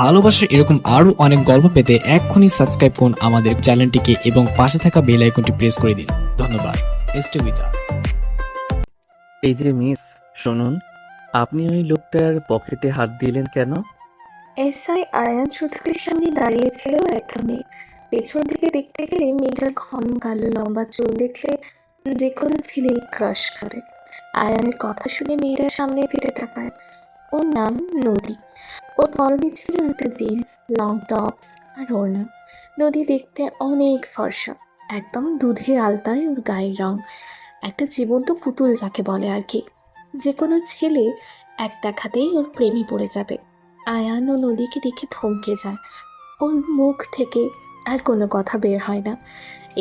ভালোবাসার এরকম আরো অনেক গল্প পেতে এক্ষুনি সাবস্ক্রাইব করুন আমাদের চ্যানেলটিকে এবং পাশে থাকা বেল আইকনটি প্রেস করে দিন। ধন্যবাদ। Stay with us. এই যে মিস, শুনুন, আপনি ওই লোকটার পকেটে হাত দিলেন কেন? এসআই আয়ান চৌধুরীর সামনে দাঁড়িয়েছিল একটা মেয়ে। পেছন থেকে দেখতে গেলে মেয়েটার ঘন কালো লম্বা চুল দেখলে যে কোনো ছেলেই ক্রাশ করে। আয়ানের কথা শুনে মেয়েটার সামনে ফিরে তাকায়। ওর নাম নদী। ওর পরনে ছিল একটা জিন্স, লং টপস আর ওড়না। নদী দেখতে অনেক ফর্সা, একদম দুধে আলতায় ওর গায়ের রং, একটা জীবন্ত পুতুল যাকে বলে আর কি। যে কোনো ছেলে এক দেখাতেই ওর প্রেমে পড়ে যাবে। আয়ান ও নদীকে দেখে থমকে যায়। ওর মুখ থেকে আর কোনো কথা বের হয় না।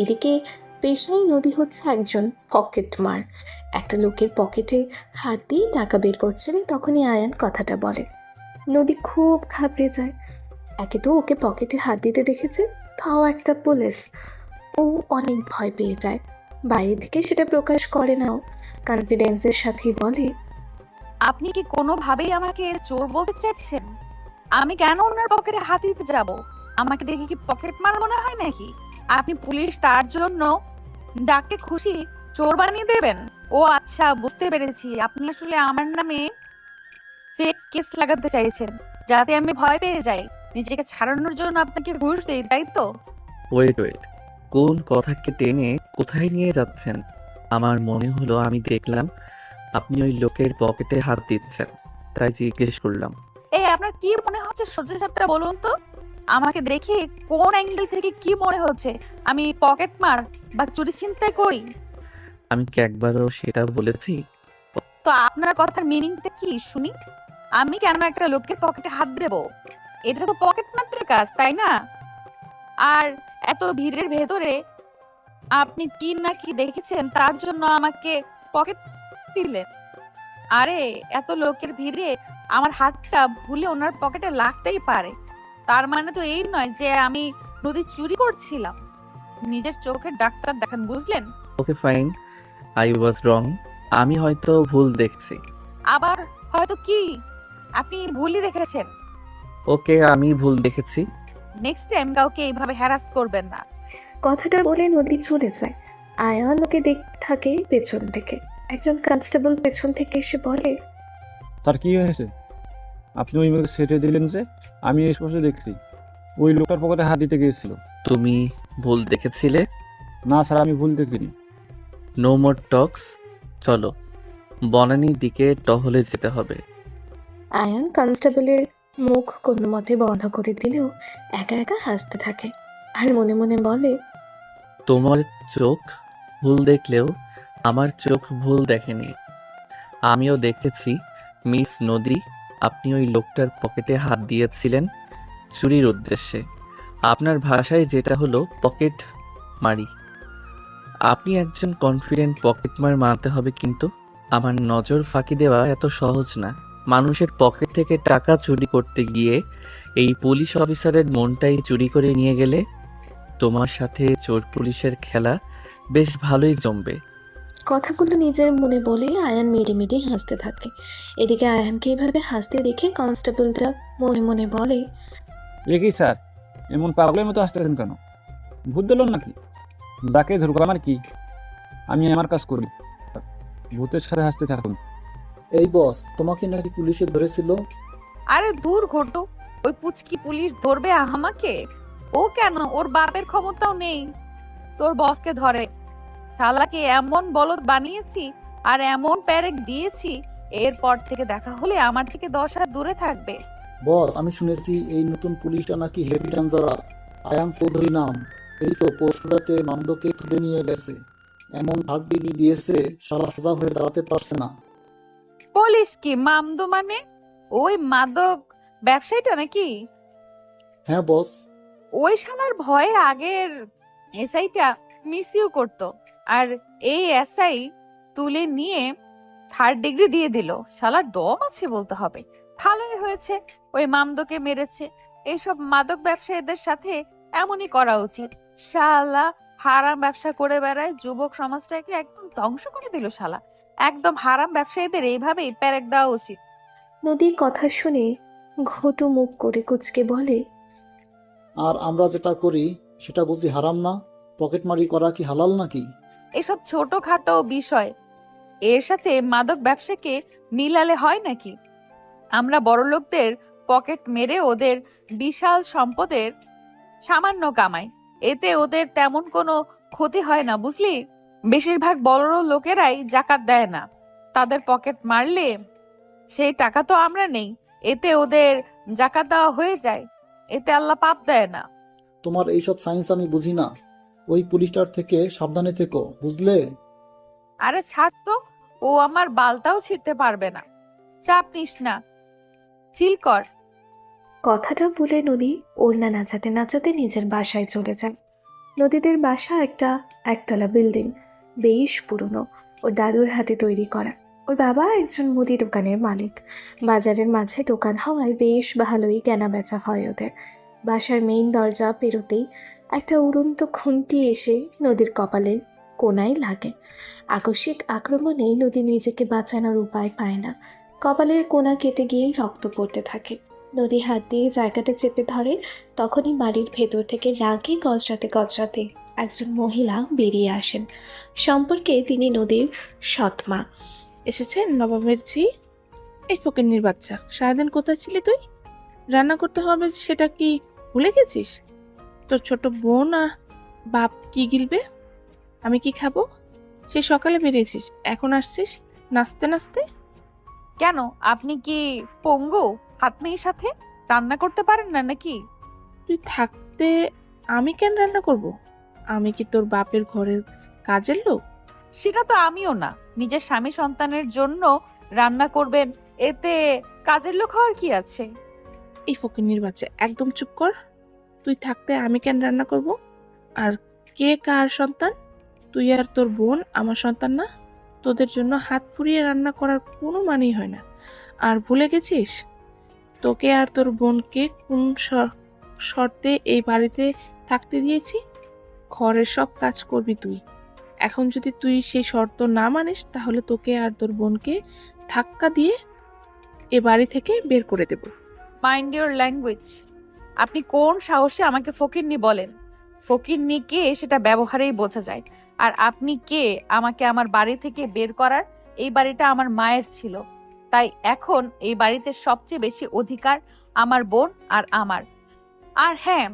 এদিকে পেশায় নদী হচ্ছে একজন পকেট মার। একটা লোকের পকেটে হাত দিয়ে টাকা বের করছিল, তখনই আয়ান কথাটা বলে। নদী খুব ঘাবড়ে যায়। একে তো ওকে পকেটে হাত দিতে দেখেছে, তাও একটা পুলিশ। ও অনেক ভয় পেয়ে যায়। বাইরে থেকে সেটা প্রকাশ করে নাও, কনফিডেন্সের সাথেই বলে, আপনি কি কোনোভাবেই আমাকে চোর বলতে চাইছেন? আমি কেন ওনার পকেটে হাত দিতে যাব? আমাকে দেখে কি পকেট মার মনে হয় নাকি? আপনি পুলিশ, তার জন্য যাকে খুশি চোর বানিয়ে দেবেন? ও আচ্ছা, বুঝতে পেরেছি। আপনি আসলে আমার নামে ফেক কেস লাগাতে চাইছেন, যাতে আমি ভয় পেয়ে যাই, নিজেকে ছাড়ানোর জন্য আপনাকে ঘুষ দেই, তাই তো? ওয়েট ওয়েট, কোন কথাকে টেনে কোথায় নিয়ে যাচ্ছেন? আমার মনে হলো আমি দেখলাম আপনি ওই লোকের পকেটে হাত দিচ্ছেন, তাই জিজ্ঞেস করলাম। এই আপনার কি মনে হচ্ছে সোজা সাপটা বলুন তো? আমাকে দেখে কোন অ্যাঙ্গেল থেকে কি মনে হচ্ছে আমি পকেট মার বা চুরি ছিনতাই করি? আমি কি একবারও সেটা বলেছি? তো আপনার কথার মিনিংটা কি শুনি? আমি কেন একটা লোকের পকেটে হাত দেব? এটা তো পকেট মারতে কাজ, তাই না? আর এত ভিড়ের ভেতরে আপনি কি না কি দেখেছেন তার জন্য আমাকে পকেট দিলেন? আরে এত লোকের ভিড়ে আমার হাতটা ভুলে ওনার পকেটে লাগতেই পারে। তার মানে তো এই নয় যে আমি নদী চুরি করছিলাম। নিজের চোখের ডাক্তার দেখান, বুঝলেন? ওকে ফাইন, আই ওয়াজ রং। আমি হয়তো ভুল দেখছি। আবার হয়তো কি? আপনি ভুলই দেখেছেন। ওকে, আমি ভুল দেখেছি। নেক্সট টাইম কাউকে এইভাবে হ্যারাস করবেন না। কথাটা বলে নদী চলে যায়। আয়ান ওকে দেখতে থাকে পেছন থেকে। একজন কনস্টেবল পেছন থেকে এসে বলে, স্যার কি হয়েছে? আপনি ওই মেয়েকে ছেড়ে দিলেন যে? আমি এই সমস্ত দেখছি, ওই লোকটার পকেটে হাত দিতে গিয়েছিল। তুমি ভুল দেখেছিলে? না স্যার, আমি ভুল দেখিনি। নো মোর টক্স, চলো বনানীর দিকে টহলে যেতে হবে। আয়ান কনস্টেবলের মুখ কোনো মতে বন্ধ করে দিলেও একা একা হাসতে থাকে আর মনে মনে বলে, তোমার চোখ ভুল দেখলেও আমার চোখ ভুল দেখেনি। আমিও দেখেছি মিস নদী, আপনি ওই লোকটার পকেটে হাত দিয়েছিলেন চুরির উদ্দেশ্যে। আপনার ভাষায় যেটা হলো পকেট মারি। আপনি একজন কনফিডেন্ট পকেটমার মানতে হবে, কিন্তু আমার নজর ফাঁকি দেওয়া এত সহজ না। মানুষের পকেট থেকে টাকা চুরি করতে গিয়ে এই পুলিশ অফিসারের মনটাই চুরি করে নিয়ে গেলে তোমার সাথে চোর পুলিশের খেলা বেশ ভালোই জমবে। কথাগুলো নিজের মনে বলে আয়ান মেডে মেডে হাসতে থাকে। এদিকে আয়ানকে এইভাবে হাসতে দেখে কনস্টেবলটা মনে মনে বলে, এ কি স্যার, এমন পাগলের মতো হাসতেছেন কেন? ভূত দিল নাকি? যাকে ধরবো আমার কি, আমি আমার কাজ করি, ভূতের সাথে হাসতে থাকুন। এই বস, তোমাকে নাকি পুলিশে ধরেছিল? আরে দূর ঘটু, ওই পুচকি পুলিশ ধরবে আমাকে? ও কেন? ওর বাপের ক্ষমতাও নেই তোর বসকে ধরে। শালাকে এমন বলদ বানিয়েছি আর এমন প্যারেক দিয়েছি, এরপর থেকে দেখা হলে আমার থেকে 10 হাত দূরে থাকবে। বস, আমি শুনেছি এই নতুন পুলিশটা নাকি হেভি ডেঞ্জারাস। আয়ান চৌধুরী নাম। এই তো পরশুরাতে মামদকে তুলে নিয়ে গেছে, এমন হাত ডিগ্রি দিয়েছে শালা সোজা হয়ে দাঁড়াতে পারছে না। পুলিশ কি মামদো মানে? ওই মাদক ব্যবসায়ীটা নাকি? হ্যাঁ বস। ওই শালার ভয়ে আগের এসআইটা মিসইউ করতো, আর এই এসআই তুলে নিয়ে 3rd ডিগ্রি দিয়ে দিল। শালার দম আছে বলতে হবে। ভালোই হয়েছে ওই মামদোকে মেরেছে। এইসব মাদক ব্যবসায়ীদের সাথে এমনই করা উচিত। শালা হারাম ব্যবসা করে বেড়ায়, যুবক সমাজটাকে একদম ধ্বংস করে দিল শালা। একদম হারাম ব্যবসায়ীদের এইভাবেই প্যারেক দেওয়া উচিত। নদীর কথা শুনে ঘটু মুখ করে কুচকে বলে, আর আমরা যেটা করি সেটা বুঝি হারাম না? পকেটমারি করা কি হালাল নাকি? এসব ছোটখাটো বিষয় এর সাথে মাদক ব্যবসাকে মিলালে হয় নাকি? আমরা বড়লোকদের পকেট মেরে ওদের বিশাল সম্পদের সামান্য কামাই, এতে ওদের তেমন কোনো ক্ষতি হয় না, বুঝলি? বেশিরভাগ বড় লোকেরাই জাকাত দেয় না, তাদের পকেট মারলে সেই টাকা তো আমরা নেই, এতে ওদের জাকাত দেওয়া হয়ে যায়, এতে আল্লাহ পাপ দেয় না। তোমার এইসব সায়েন্স আমি বুঝি না। ওই পুলিশটার থেকে সাবধানে থেকো, বুঝলে? আরে ছাড় তো, ও আমার বালটাও ছিঁড়তে পারবে না, চাপ নিস না, চিল কর। কথাটা বলে নদী ওড়না নাচাতে নাচাতে নিজের বাসায় চলে যায়। নদীদের বাসা একটা একতলা বিল্ডিং, বেশ পুরনো। ওর দাদুর হাতে তৈরি করা। ওর বাবা একজন মুদি দোকানের মালিক। বাজারের মাঝে দোকান হওয়ায় বেশ ভালোই কেনা বেচা হয় ওদের। বাসার মেইন দরজা পেরোতেই একটা উড়ন্ত খুন্তি এসে নদীর কপালের কোনায় লাগে। আকস্মিক আক্রমণে নদী নিজেকে বাঁচানোর উপায় পায় না। কপালের কোনা কেটে গিয়ে রক্ত পড়তে থাকে। নদী হাত দিয়ে জায়গাটা চেপে ধরে, তখনই বাড়ির ভেতর থেকে রাগে গজরাতে গজরাতে একজন মহিলা বেরিয়ে আসেন। সম্পর্কে তিনি নদীর সৎমা। এসেছেন নবাবের ঝি? এই ফকিন্নির বাচ্চা, সারাদিন কোথায় ছিলি তুই? রান্না করতে হবে সেটা কি ভুলে গেছিস? তোর ছোট বোন আর বাপ কি গিলবে? আমি কি খাবো? সে সকালে বেরিয়েছিস, এখন আসছিস নাচতে নাচতে? কেন, আপনি কি পঙ্গু? হাত নেই সাথে, রান্না করতে পারেন না নাকি? তুই থাকতে আমি কেন রান্না করব? আমি কি তোর বাপের ঘরের কাজের লোক? সেটা তো আমিও না, নিজের স্বামী সন্তানের জন্য রান্না করবেন, এতে কাজের লোক হওয়ার কি আছে? এই ফকিন্নির বাচ্চা, একদম চুপ কর। তুই থাকতে আমি কেন রান্না করব? আর কে কার সন্তান? তুই আর তোর বোন আমার সন্তান না? তোদের জন্য হাত পুড়িয়ে রান্না করার কোনো মানেই হয় না। আর ভুলে গেছিস তোকে আর তোর বোনকে কোন শর্তে এই বাড়িতে থাকতে দিয়েছি? ঘরের সব কাজ করবি তুই। এখন যদি তুই সেই শর্ত না মানিস তাহলে তোকে আর তোর বোনকে ধাক্কা দিয়ে এ বাড়ি থেকে বের করে দেব। Mind your language. আপনি কোন সাহসে আমাকে ফকিন্নি বলেন? ফকিন্নি কে সেটা ব্যবহারেই বোঝা যায়। আর আপনি কে আমাকে আমার বাড়ি থেকে বের করার? এই বাড়িটা আমার মায়ের ছিল, তাই এখন এই বাড়িতে সবচেয়ে বেশি অধিকার আমার বোন আর আমার। আর হ্যাঁ,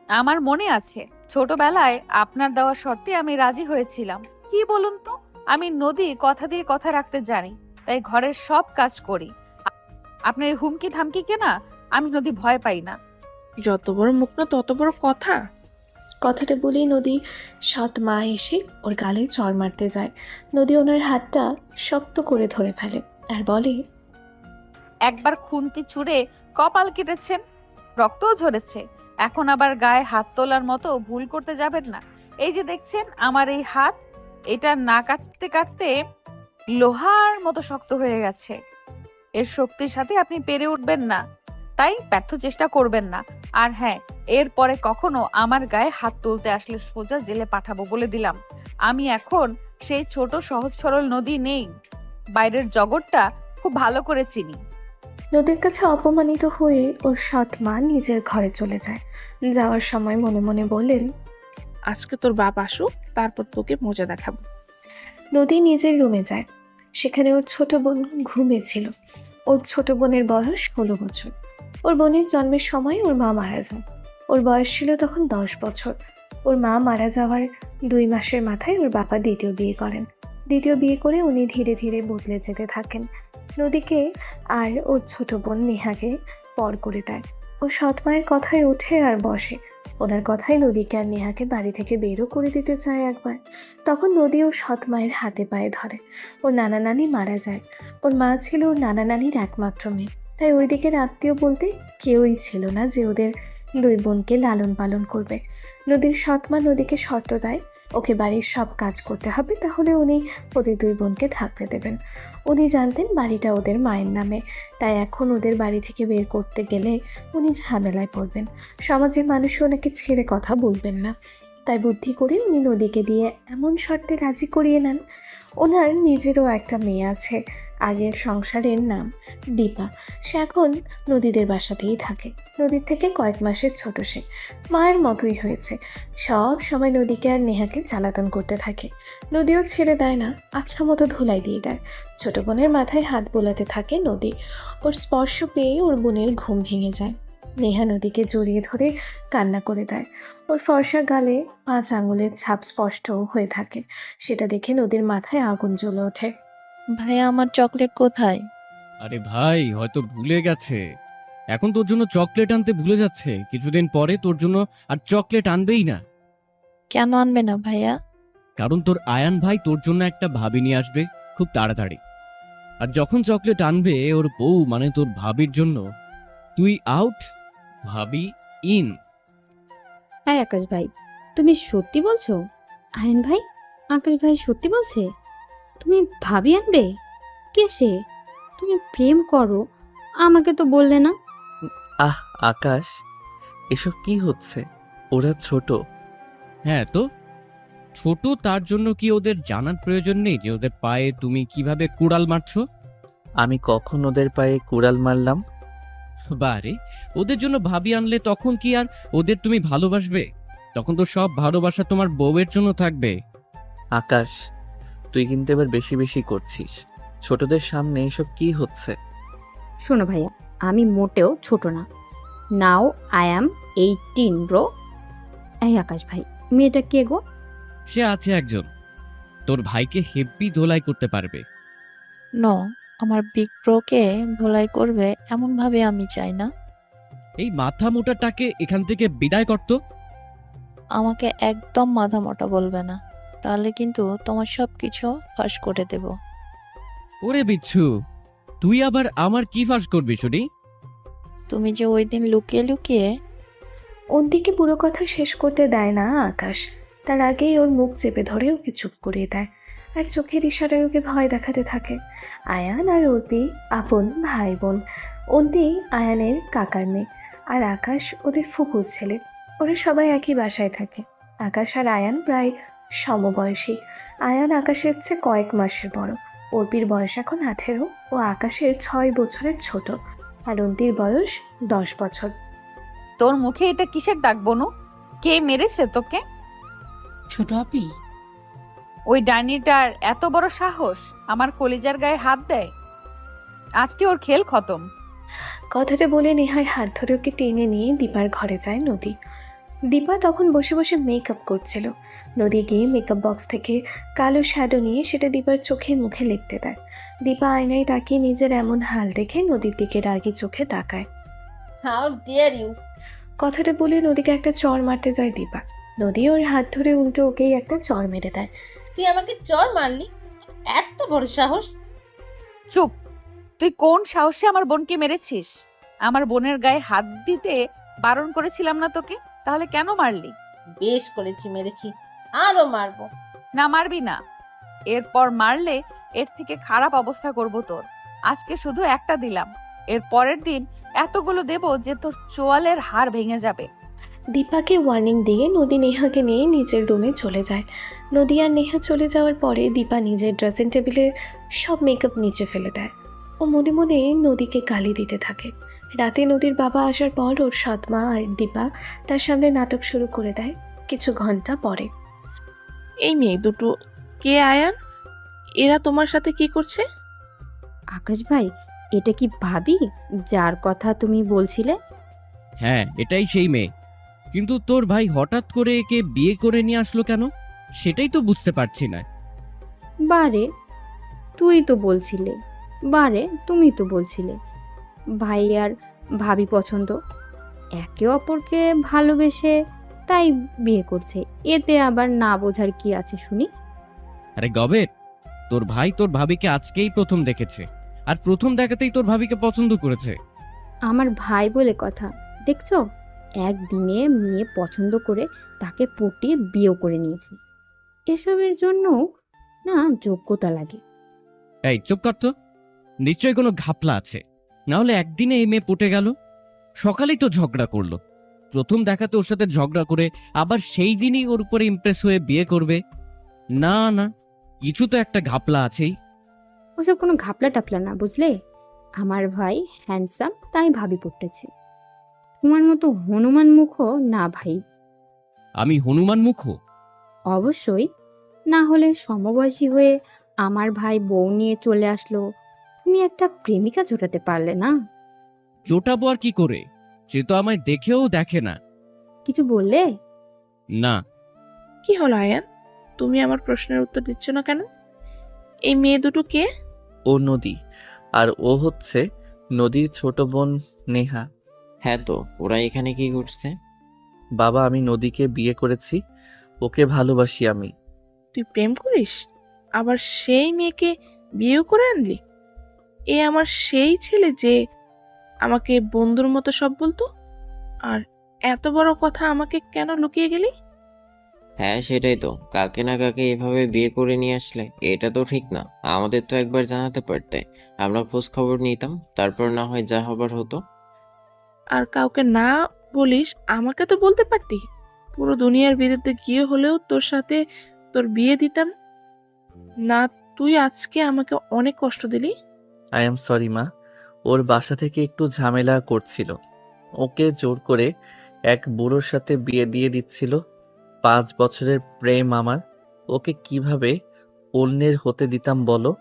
আমার মনে আছে ছোটবেলায় আপনার দেওয়া শর্তে আমি রাজি হয়েছিলাম। কি বলুন তো, আমি নদী কথা দিয়ে কথা রাখতে জানি, তাই ঘরের সব কাজ করি। আপনার এই হুমকি ধামকিকে না আমি নদী ভয় পাই না। যত বড় মুখ না তত বড় কথা। কথাটা বলেই নদী সৎ মা এসে ওর গালে চড় মারতে যায়। নদী ওনার হাতটা শক্ত করে ধরে ফেলে আর বলে, একবার খুন্তি ছুঁড়ে কপাল কেটেছেন, রক্তও ঝরেছে, এখন আবার গায়ে হাত তোলার মতো ভুল করতে যাবেন না। এই যে দেখছেন আমার এই হাত, এটা না কাটতে কাটতে লোহার মতো শক্ত হয়ে গেছে। এর শক্তির সাথে আপনি পেরে উঠবেন না, তাই ব্যর্থ চেষ্টা করবেন না। আর হ্যাঁ, এরপরে কখনো আমার গায়ে হাত তুলতে আসলে সোজা জেলে পাঠাবো বলে দিলাম। আমি এখন সেই ছোট সহজ সরল নদী নেই, বাইরের জগৎটা খুব ভালো করে চিনি। নদীর কাছে অপমানিত হয়ে ওর সৎ মা নিজের ঘরে চলে যায়। যাওয়ার সময় মনে মনে বললেন, আজকে তোর বাপ আসুক, তারপর তোকে মজা দেখাবো। নদী নিজের রুমে যায়। সেখানে ওর ছোট বোন ঘুমিয়েছিল। ওর ছোট বোনের বয়স 16 বছর। ওর বোনের জন্মের সময় ওর মা মারা যায়। ওর বয়স ছিল তখন 10 বছর। ওর মা মারা যাওয়ার 2 মাসের মাথায় ওর বাবা দ্বিতীয় বিয়ে করেন। দ্বিতীয় বিয়ে করে উনি ধীরে ধীরে বদলে যেতে থাকেন। নদীকে আর ওর ছোট বোন নেহাকে পর করে দেয়। ও সৎ মায়ের কথায় ওঠে আর বসে। ওনার কথায় নদীকে আর নেহাকে বাড়ি থেকে বেরও করে দিতে চায় একবার। তখন নদী ওর সৎ মায়ের হাতে পায়ে ধরে। ওর নানা নানি মারা যায়। ওর মা ছিল ওর নানা নানির একমাত্র মেয়ে, তাই ওই দিকের আত্মীয় বলতে কেউই ছিল না যে ওদের 2 বোনকে লালন পালন করবে। নদীর সৎ মা নদীকে শর্ত দেয়, ওকে বাড়ির সব কাজ করতে হবে, তাহলে উনি ওদের 2 বোনকে থাকতে দেবেন। উনি জানতেন বাড়িটা ওদের মায়ের নামে, তাই এখন ওদের বাড়ি থেকে বের করতে গেলে উনি ঝামেলায় পড়বেন। সমাজের মানুষ ওনাকে ছেড়ে কথা বলবেন না, তাই বুদ্ধি করে উনি নদীকে দিয়ে এমন শর্তে রাজি করিয়ে নেন। ওনার নিজেরও একটা মেয়ে আছে, আগের সংসারের নাম দীপা। সে এখন নদীদের বাসাতেই থাকে। নদীর থেকে কয়েক মাসের ছোট সে, মায়ের মতোই হয়েছে। সব সময় নদীকে আর নেহাকে জ্বালাতন করতে থাকে। নদীও ছেড়ে দেয় না, আচ্ছা মতো ধুলাই দিয়ে দেয়। ছোট বোনের মাথায় হাত বোলাতে থাকে নদী। ওর স্পর্শ পেয়ে ওর বোনের ঘুম ভেঙে যায়। নেহা নদীকে জড়িয়ে ধরে কান্না করে দেয়। ওর ফর্সা গালে 5 আঙুলের ছাপ স্পষ্ট হয়ে থাকে। সেটা দেখে নদীর মাথায় আগুন জ্বলে ওঠে। ভাইয়া আমার চকলেট কোথায়? আরে ভাই হয়তো ভুলে গেছে। এখন তোর জন্য চকলেট আনতে ভুলে যাচ্ছে, কিছুদিন পরে তোর জন্য আর চকলেট আনবেই না। কেন আনবে না ভাইয়া? কারণ তোর আয়ান ভাই তোর জন্য একটা ভাবি নিয়ে আসবে খুব তাড়াতাড়ি। আর যখন চকলেট আনবে ওর বউ মানে তোর ভাবির জন্য, তুই আউট, ভাবি ইন। হ্যাঁ আকাশ ভাই, তুমি সত্যি বলছো? আয়ন ভাই, আকাশ ভাই সত্যি বলছে? তুমি ভাবি আনবে? কে সে? তুমি প্রেম করো, আমাকে তো বললে না। আহ আকাশ, এসব কি হচ্ছে? ওরা ছোট। হ্যাঁ তো ছোট, তার জন্য কি ওদের জানার প্রয়োজন নেই যে ওদের পায়ে তুমি কিভাবে কুড়াল মারছো? আমি কখন ওদের পায়ে কুড়াল মারলাম? বারে, ওদের জন্য ভাবি আনলে তখন কি আর ওদের তুমি ভালোবাসবে? তখন তো সব ভালোবাসা তোমার বউয়ের জন্য থাকবে। আকাশ, তুই কিন্তু এবার বেশি বেশি করছিস। ছোটদের সামনে এসব কি হচ্ছে? শোনো ভাইয়া, আমি মোটেও ছোট না। Now I am 18 bro. এই আকাশ ভাই, মেয়েটা কে গো? সে আছে একজন, তোর ভাইকে হেব্বি ধোলাই করতে পারবে। নো, আমার বিগ ব্রোকে ধোলাই করবে এমন ভাবে আমি চাই না। এই মাথা মোটাটাকে এখান থেকে বিদায় করত। আমাকে একদম মাথা মোটা বলবে না, তাহলে কিন্তু তোমার সব কিছু ফাঁস করে দেব। ওরে বিচ্ছু, তুই আবার আমার কি ফাঁস করবি শুনি? তুমি যে ওই দিন লুকিয়ে লুকিয়ে ওর দিকে পুরো কথা শেষ করতে দেয় না আকাশ। তার আগেই ওর মুখ চেপে ধরে ওকে চুপ করিয়ে দেয়, আর চোখের ইশারায় ওকে ভয় দেখাতে থাকে। আয়ান আর অর্পি আপন ভাই বোন। অন্তি আয়ানের কাকার মেয়ে, আর আকাশ ওদের ফুকুর ছেলে। ওরা সবাই একই বাসায় থাকে। আকাশ আর আয়ান প্রায় সমবয়সী। আয়ান আকাশের চেয়ে কয়েক মাসের বড়। অর্পির বয়স এখন 18 ও আকাশের 6 বছরের ছোট, আর অন্তির বয়স 10 বছর। তোর মুখে এটা কিসের দাগ বনু? কে মেরেছে তোকে? ছোট আপি, ওই ডাইনিটার এত বড় সাহস আমার কলিজার গায়ে হাত দেয়? আজকে ওর খেল খতম। কথাটা বলে নেহার হাত ধরে ওকে টেনে নিয়ে দীপার ঘরে যায় নদী। দীপা তখন বসে বসে মেকআপ করছিল। নদী গিয়ে মেকআপ বক্স থেকে কালো শ্যাডো নিয়ে সেটা দীপার চোখে মুখে লিখতে দেয়। দীপা আয়নায় তাকিয়ে নিজের এমন হাল দেখে নদীর দিকে রাগি চোখে তাকায়। How dare you! কথাটা বলে নদীকে একটা চড় মারতে যায় দীপা। নদী ওর হাত ধরে উল্টো ওকেই একটা চড় মেরে দেয়। তুই আমাকে চড় মারলি? এত বড় সাহস! চুপ! তুই কোন সাহসে আমার বোনকে মেরেছিস? আমার বোনের গায়ে হাত দিতে বারণ করেছিলাম না তোকে? তাহলে কেন মারলি? বেশ করেছি, মেরেছি, আরো মারবো। না, মারবি না। এরপর মারলে এর থেকে খারাপ অবস্থা করব তোর। আজকে শুধু একটা দিলাম, এর পরের দিন এতগুলো দেব যে তোর চোয়ালের হাড় ভেঙে যাবে। দীপাকে ওয়ার্নিং দিয়ে নদী নেহাকে নিয়ে নিজের রুমে চলে যায়। নদী আর নেহা চলে যাওয়ার পরে দীপা নিজের ড্রেসিং টেবিলের সব মেকআপ নিচে ফেলে দেয়। ও মনে মনে নদীকে গালি দিতে থাকে। রাতে নদীর বাবা আসার পর ওর সৎমা আর দীপা তার সামনে নাটক শুরু করে দেয়। কিছু ঘন্টা পরে এই মেয়ে দুটো কে আয়ান? এরা তোমার সাথে কি করছে? আকাশ ভাই, এটা কি ভাবি যার কথা তুমি বলছিলে? হ্যাঁ, এটাই সেই মেয়ে। কিন্তু তোর ভাই হঠাৎ করে একে বিয়ে করে নিয়ে আসলো কেন, সেটাই তো বুঝতে পারছি না। বারে, তুই তো বলছিলে। বারে, তুমি তো বলছিলে ভাই আর ভাবি পছন্দ, একে অপরকে ভালোবেসে তাই বিয়ে করছে। এতে আবার না বোঝার কি আছে শুনি? আরে গবেট, তোর ভাই তোর ভাবিকে আজকেই প্রথম দেখেছে, আর প্রথম দেখাতেই তোর ভাবিকে পছন্দ করেছে। আমার ভাই বলে কথা, দেখছো? একদিনে মেয়ে পছন্দ করে তাকে পটিয়ে বিয়ে করে নিয়েছে। এসবের জন্য না যোগ্যতা লাগে। এই চুপ কর তো, নিশ্চয়ই কোনো ঘাপলা আছে, না হলে একদিনে এই মেয়ে পটে গেল। সকালেই তো ঝগড়া করলো, প্রথম দেখাতে ওর সাথে ঝগড়া করে আবার সেই দিনই ওর উপরে ইমপ্রেস হয়ে বিয়ে করবে। না না, কিছু তো একটা ঘাপলা আছেই। ওসব কোনো ঘাপলা টাপলা না, বুঝলে? আমার ভাই হ্যান্ডসাম, তাই ভাবি পড়তেছে। তোমার মতো হনুমান মুখও না ভাই। আমি হনুমান মুখ? অবশ্যই। না হলে সমবয়সী হয়ে আমার ভাই বউ নিয়ে চলে আসলো, তুমি একটা প্রেমিকা জোটাতে পারলে না? জোটাবো আর কি করে? সে তো আমায় দেখেও দেখে না। কিছু বললে? না। কি হলো আয়ান, তুমি আমার প্রশ্নের উত্তর দিচ্ছ না কেন? এই মেয়ে দুটো কে? ও নদী, আর ও হচ্ছে নদীর ছোট বোন নেহা। হ্যাঁ, তো ওরা এখানে কি করছে? বাবা, আমি নদীকে বিয়ে করেছি, ওকে ভালোবাসি আমি। তুই প্রেম করিস, আবার সেই মেয়েকে বিয়েও করে আনলি? এ আমার সেই ছেলে যে আমাকে বন্ধুর মতো সব বলতো, আর এত বড় কথা আমাকে কেন লুকিয়ে গেলি? হ্যাঁ, সেটাই তো। কাকে না কাকে এভাবে বিয়ে করে নিয়ে আসলে এটা তো ঠিক না। আমাদের তো একবার জানাতে পারতে, আমরা খোঁজ খবর নিতাম, তারপর না হয় যা হবার হতো। আর কাউকে না বলিস, আমাকে তো বলতে পারতি। পুরো দুনিয়ার বিরুদ্ধে গিয়ে হলেও তোর সাথে তোর বিয়ে দিতাম না। তুই আজকে আমাকে অনেক কষ্ট দিলি। আই এম সরি মা, ওর বাসা থেকে একটু ঝামেলা করছিল, ওকে জোর করে এক বুড়োর সাথে বিয়ে দিয়ে দিচ্ছিল। 5 বছরের প্রেম আমার, ওকে কিভাবে অন্যের হতে দিতাম বলো?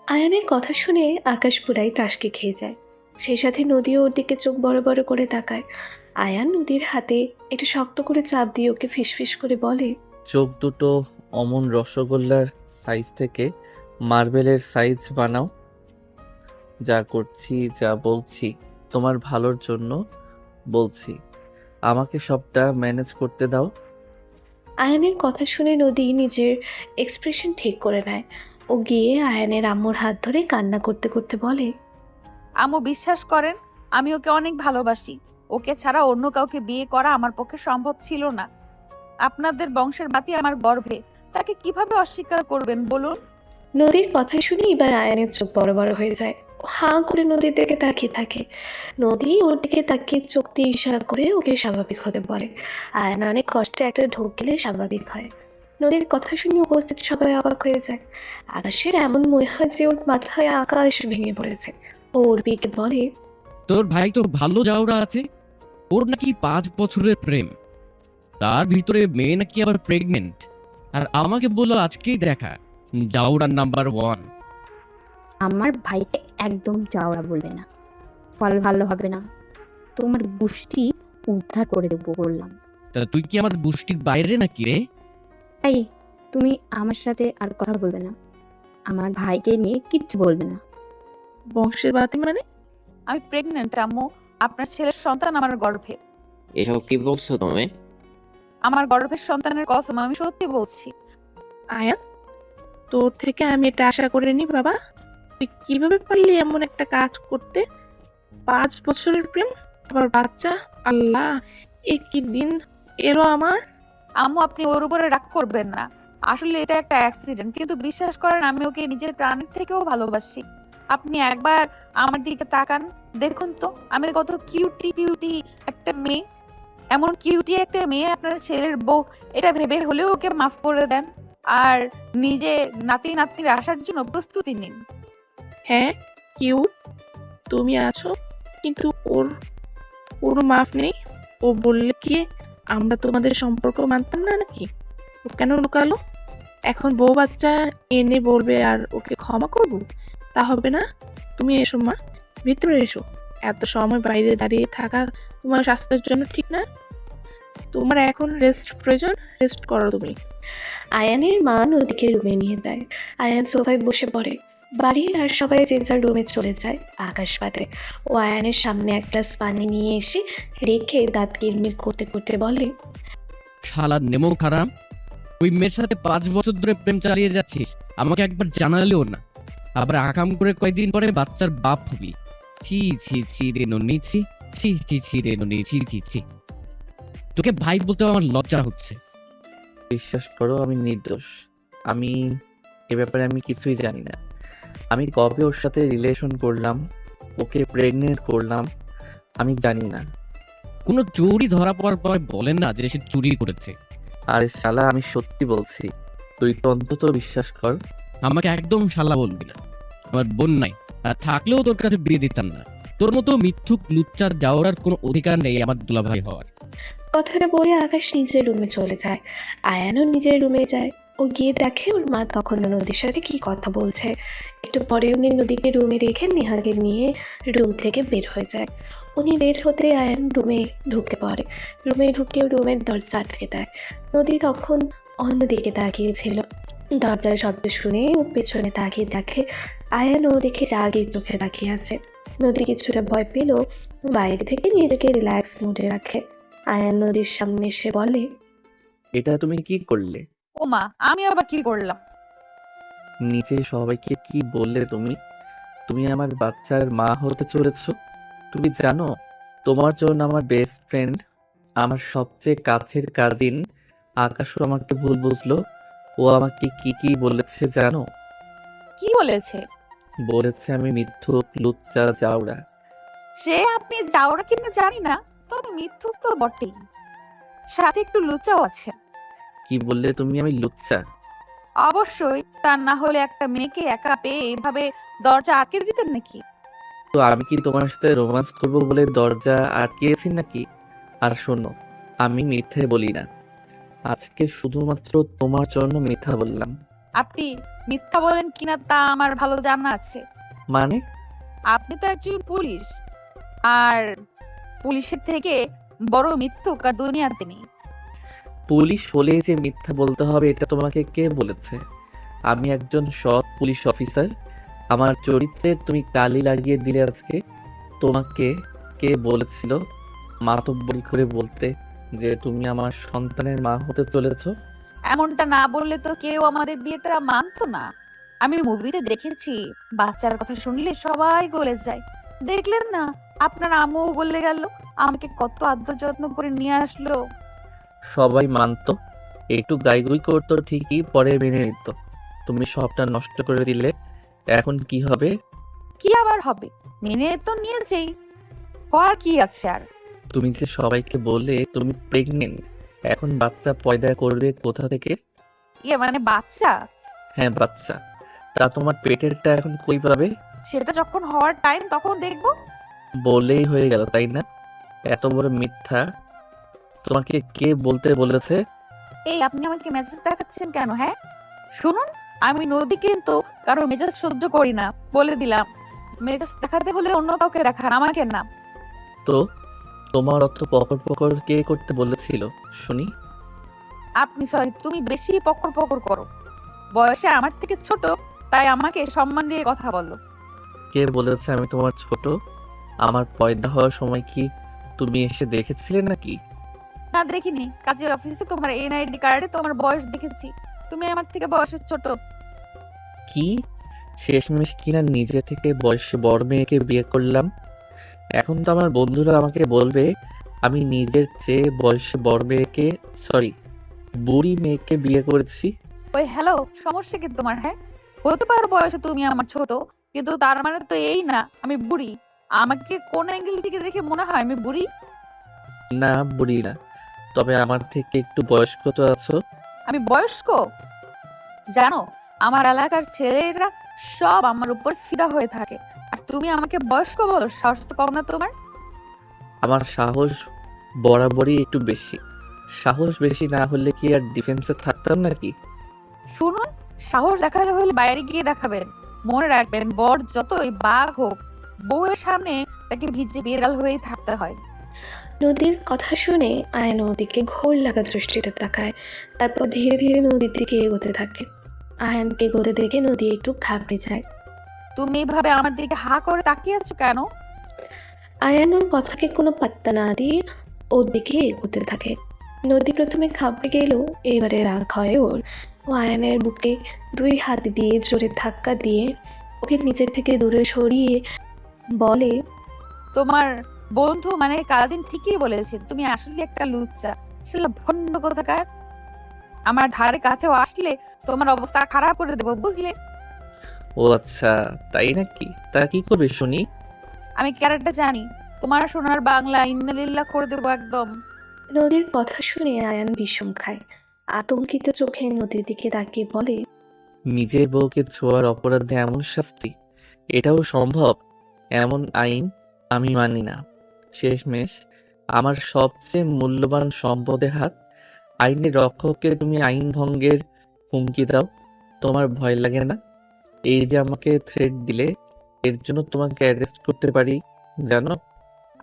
আয়ানের কথা শুনে আকাশ পুরাই টাসকে খেয়ে যায়। সেই সাথে নদীও ওর দিকে চোখ বড় বড় করে তাকায়। আয়ান নদীর হাতে একটু শক্ত করে চাপ দিয়ে ওকে ফিসফিস করে বলে, চোখ দুটো অমন রসগোল্লার সাইজ থেকে মার্বেলের সাইজ বানাও। যা করছি, যা বলছি তোমার ভালোর জন্য বলছি, আমাকে সবটা ম্যানেজ করতে দাও। আয়ানের কথা শুনে নদী নিজের এক্সপ্রেশন ঠিক করে নেয়। ও গিয়ে আয়ানের আম্মুর হাত ধরে কান্না করতে করতে বলে, আম্মু বিশ্বাস করেন, আমি ওকে অনেক ভালোবাসি। ওকে ছাড়া অন্য কাউকে বিয়ে করা আমার পক্ষে সম্ভব ছিল না। আপনাদের বংশের বাতি আমার গর্ভে, তাকে কিভাবে অস্বীকার করবেন বলুন? নদীর কথা শুনে এবার আয়ানের চোখ বড় বড় হয়ে যায়। ও হাঁ করে নদীর দিকে তাকিয়ে থাকে। নদী ওর দিকে তাকিয়ে চোখ দিয়ে ইশারা করে ওকে স্বাভাবিক হতে বলে। আয়ান অনেক কষ্টে একটা ঢোক গেলে স্বাভাবিক হয়। নদীর কথা শুনে উপস্থিত সবাই অবাক হয়ে যায়। আকাশের এমন মনে হয় যে ওর মাথায় আকাশ ভেঙে পড়েছে। ও ওর বিকে বলে, তোর ভাই তো ভালো জাউরা আছে, ওর নাকি 5 বছরের প্রেম, তার ভিতরে মেয়ে নাকি আবার প্রেগনেন্ট, আর আমাকে বললো আজকেই দেখা। জাউরার নাম্বার 1। আমার ভাইকে একদম চাওড়া বলবে না, ফল ভালো হবে না। তোমার গোষ্ঠী উদ্ধার করে দেবো বললাম। তা তুই কি আমার গোষ্ঠীর বাইরে নাকি রে? তাই তুমি আমার সাথে আর কথা বলবে না, আমার ভাইকে নিয়ে কিচ্ছু বলবে না। বংশের বাতি মানে? আমি প্রেগনেন্ট আম্মু, আপনার ছেলের সন্তান আমার গর্ভে। এসব কি বলছো তুমি? আমার গর্ভের সন্তানের কসম, আমি সত্যি বলছি। আয়ান, তোর থেকে আমি এটা আশা করিনি বাবা। তুই কিভাবে পারলি এমন একটা কাজ করতে? 5 বছরের প্রেম, আবার বাচ্চা! আল্লাহ, এ কি দিন এলো আমার! আম্মু, আপনি ওর উপরে রাগ করবেন না। আসলে এটা একটা অ্যাক্সিডেন্ট, কিন্তু বিশ্বাস করেন আমি ওকে নিজের প্রাণের থেকেও ভালোবাসি। আপনি একবার আমার দিকে তাকান, দেখুন তো আমি কত কিউটি একটা মেয়ে। এমন কিউটি একটা মেয়ে আপনার ছেলের বউ, এটা ভেবে হলেও ওকে মাফ করে দেন আর নিজে নাতির আসার জন্য প্রস্তুতি নিন। হ্যাঁ, কিউট তুমি আছো, কিন্তু ওর মাফ নেই। ও বললে কি আমরা তোমাদের সম্পর্ক মানতাম না নাকি? ও কেন লুকালো? এখন বউ বাচ্চা এনে বলবে আর ওকে ক্ষমা করবো? তা হবে না। তুমি এসো মা, ভিতরে এসো। এত সময় বাইরে দাঁড়িয়ে থাকা তোমার স্বাস্থ্যের জন্য ঠিক না। তোমার এখন রেস্ট প্রয়োজন, রেস্ট করো তুমি। আয়ানের মা নদীকে রুমে নিয়ে যায়। আয়ান সোফায় বসে পড়ে। বাড়ির আর সবাই যে যার রুমে চলে যায় আকাশ বাদে। ও আয়ানের সামনে এক গ্লাস পানি নিয়ে এসে রেখে দাঁত কিরমির করতে করতে বলে, শালা নেমো খারাপ, ওই মেয়ের সাথে 5 বছর ধরে প্রেম চালিয়ে যাচ্ছিস, আমাকে একবার জানালেও না। আবার আকাম করে কয়েকদিন পরে বাচ্চার বাপ হবি। ছি ছি ছি রে ননি, ছি ছি ছি ছি রে ননি, ছি ছি ছি। তোকে ভাই বলতে আমার লজ্জা হচ্ছে। বিশ্বাস করো, আমি নির্দোষ। আমি এ ব্যাপারে আমি কিছুই জানি না। আমি কবে ওর সাথে রিলেশন করলাম, ওকে প্রেগনেন্ট করলাম, আমি জানি না। কোনো চুরি ধরা পড়ার পর বলেন না যে সে চুরি করেছে। আরে শালা, আমি সত্যি বলছি, তুই তো অন্তত বিশ্বাস কর। আমাকে একদম শালা বলবি না। আমার বোন নাই, আর থাকলেও তোর কাছে বিয়ে দিতাম না। তোর মতো মিথ্যুক লুচ্চা যাওয়ার কোনো অধিকার নেই আমার দুলাভাই হওয়ার। কথাটা বলে আকাশ নিজের রুমে চলে যায়। আয়ানও নিজের রুমে যায়। ও গিয়ে দেখে ওর মা তখনও নদীর সাথে কি কথা বলছে। একটু পরে উনি নদীকে রুমে রেখে নেহাকে নিয়ে রুম থেকে বের হয়ে যায়। উনি বের হতে আয়ান রুমে ঢুকে পড়ে। রুমে ঢুকেও রুমের দরজা আটকে দেয়। নদী তখন অন্যদিকে তাকিয়েছিল। দরজার শব্দ শুনে ও পেছনে তাকিয়ে দেখে আয়ান ওদিকে রাগের চোখে তাকিয়ে আছে। নদী কিছুটা ভয় পেলেও বাইরে থেকে নিজেকে রিল্যাক্স মুডে রাখে। আয়ান নদীর সামনে এসে বলে, এটা তুমি কি করলে? ও মা, আমি আবার কি করলাম? নিচে সবাইকে কি বললে তুমি? তুমি আমার বাচ্চার মা হতে চলেছ। তুমি জানো তোমার জন্য আমার বেস্ট ফ্রেন্ড, আমার সবচেয়ে কাছের কাজিন আকাশও আমাকে ভুল বুঝলো। ও আমাকে কি কি বলেছে জানো? কি বলেছে? বলেছে আমি মিথ্যুক, লুচ্চা, জাউরা। সে আপনি যাওরা কিনা জানি না, তবে মিথ্যুক তো বটেই, সাথে একটু লুচাও আছে। কি বললে তুমি আমি লুচ্চা? অবশ্যই, তা না হলে একটা মেয়েকে একা পেয়ে এভাবে দরজা আটকে দিতেন নাকি? তো আমি কি তোমার সাথে রোমান্স করবো বলে দরজা আটকিয়েছি নাকি? আর শোনো, আমি মিথ্যে বলি না। আজকে শুধুমাত্র তোমার জন্য মিথ্যা বললাম। আপনি মিথ্যা বলেন কিনা তা আমার ভালো জানা আছে। মানে? আপনি তো একজন পুলিশ, আর পুলিশের থেকে বড় মিথ্যুক আর দুনিয়াতে নেই। পুলিশ হলে যে মিথ্যা বলতে হবে এটা তোমাকে কে বলেছে? আমি একজন সৎ পুলিশ অফিসার। আমার চরিত্রে তুমি কালি লাগিয়ে দিলে আজকে। তোমাকে কে বলেছিল মাতব্বরি করে বলতে যে তুমি আমার সন্তানের মা হতে চলেছ? এমনটা না বললে তো কেউ আমাদের বিয়েটা মানতো না। আমি মুভিতে দেখেছি, বাচ্চার কথা শুনলে সবাই গলে যায়। দেখলেন না, আপনার আম্মু বলে গেল, আমাকে কত আদর যত্ন করে নিয়ে আসলো। সবাই মানতো, একটু গাইগুই করতো ঠিকই, পরে মেনে নিত। তুমি সবটা নষ্ট করে দিলে। এখন কি হবে? কি আবার হবে? মেনে তো নিয়েছেই, হওয়ার কি আছে আর? তুমি যে সবাইকে বললে তুমি প্রেগনেন্ট, এখন বাচ্চা পয়দা করবে কোথা থেকে? ইয়ে মানে বাচ্চা? হ্যাঁ বাচ্চা। তা তোমার পেটেরটা এখন কই পাবে? সেটা যখন হওয়ার টাইম তখন দেখবো। বলেই হয়ে গেল তাই না? এত বড় মিথ্যা তোমাকে কে বলতে বলেছে? এই আপনি আমাকে মেজাজ দেখাচ্ছেন কেন? হ্যাঁ শুনুন, আমি নদী কিন্তু কারো মেজাজ সহ্য করি না, বলে দিলাম। মেজাজ দেখাতে হলে অন্য কাউকে দেখান, আমাকে না। তো তোমার অত পকর পকর কে করতে বলেছিল শুনি? আপনি সরি, তুমি বেশি পকর পকর করো। বয়সে আমার থেকে ছোট, তাই আমাকে সম্মান দিয়ে কথা বলো। কে বলেছে আমি তোমার ছোট? আমার পয়দা হওয়ার সময় কি তুমি এসে দেখেছিলে নাকি? না দেখিনি, কাজের অফিসে তোমার এনআইডি কার্ডে তোমার বয়স দেখেছি। তুমি আমার থেকে বয়সে ছোট। কি শেষমেশ কিনা নিজে থেকে বয়সে বড় মেয়েকে বিয়ে করলাম। এখন তো আমার বন্ধুরা আমাকে বলবে আমি নিজের চেয়ে বয়সে বড় মেয়েকে, সরি বুড়ি মেয়েকে বিয়ে করেছি। ওই হ্যালো, সমস্যা কি তোমার? হ্যাঁ হতে পারো বয়সে তুমি আমার ছোট, কিন্তু তার মানে তো এই না আমি বুড়ি। আমাকে কোন অ্যাঙ্গেল থেকে দেখে মনে হয় আমি বুড়ি? না বুড়ি না, তবে আমার থেকে একটু বয়স্ক তো আছো। আমি বয়স্ক? জানো, আমার এলাকার ছেলেরা সব আমার উপর ফিদা হয়ে থাকে, আর তুমি আমাকে বয়স্ক বলো? সাহস তো কম না তোমার? আমার সাহস বরাবরই একটু বেশি। সাহস বেশি না হলে কি আর ডিফেন্সে থাকতাম নাকি? শুনুন, সাহস দেখাতে হলে বাইরে গিয়ে দেখাবেন। মনে রাখবেন, বর যতই বাঘ হোক, বউয়ের সামনে তাকে ভিজে বিড়াল হয়েই থাকতে হয়। নদীর কথা শুনে আয়ান নদীকে ঘোর লাগা দৃষ্টিতে তাকায়। তারপর ধীরে ধীরে নদীর দিকে এগোতে থাকে। আয়ানকে এগোতে দেখে নদী একটু ঘাবড়ে যায়। তুমি এইভাবে আমার দিকে হা করে তাকিয়ে আছো কেন? আয়ান ওর কথাকে কোনো পাত্তা না দিয়ে ওর দিকে এগোতে থাকে। নদী প্রথমে ঘাবড়ে গেলেও এবারে রাগ হয় ওর। ও আয়ানের বুকে দুই হাত দিয়ে জোরে ধাক্কা দিয়ে ওকে নিচের থেকে দূরে সরিয়ে বলে, তোমার বন্ধু মানে কালদিন ঠিকই বলেছে, তুমি আসলে একটা লুচ্চা, সেটা ভণ্ড কোথাকার। আমার ধারে কাছেও আসলে তোমার অবস্থা খারাপ করে দেবো, বুঝলে? ও আচ্ছা তাই নাকি? তা কি করবে শুনি? আমি ক্যারেক্টার জানি, তোমার সোনার বাংলা ইন্নালিল্লাহ করে দেবো একদম। নদীর কথা শুনে আয়ান বিষম খায়। আতঙ্কিত চোখে নদীর দিকে তাকিয়ে বলে, নিজের বউকে ছোঁয়ার অপরাধে এমন শাস্তি? এটাও সম্ভব? এমন আইন আমি মানি না। শেষমেশ আমার সবচেয়ে মূল্যবান সম্পদে হাত। আইনের রক্ষককে তুমি আইন ভঙ্গের হুমকি দাও, তোমার ভয় লাগে না? এই যে আমাকে থ্রেট দিলে, এর জন্য তোমাকে অ্যারেস্ট করতে পারি, জানো?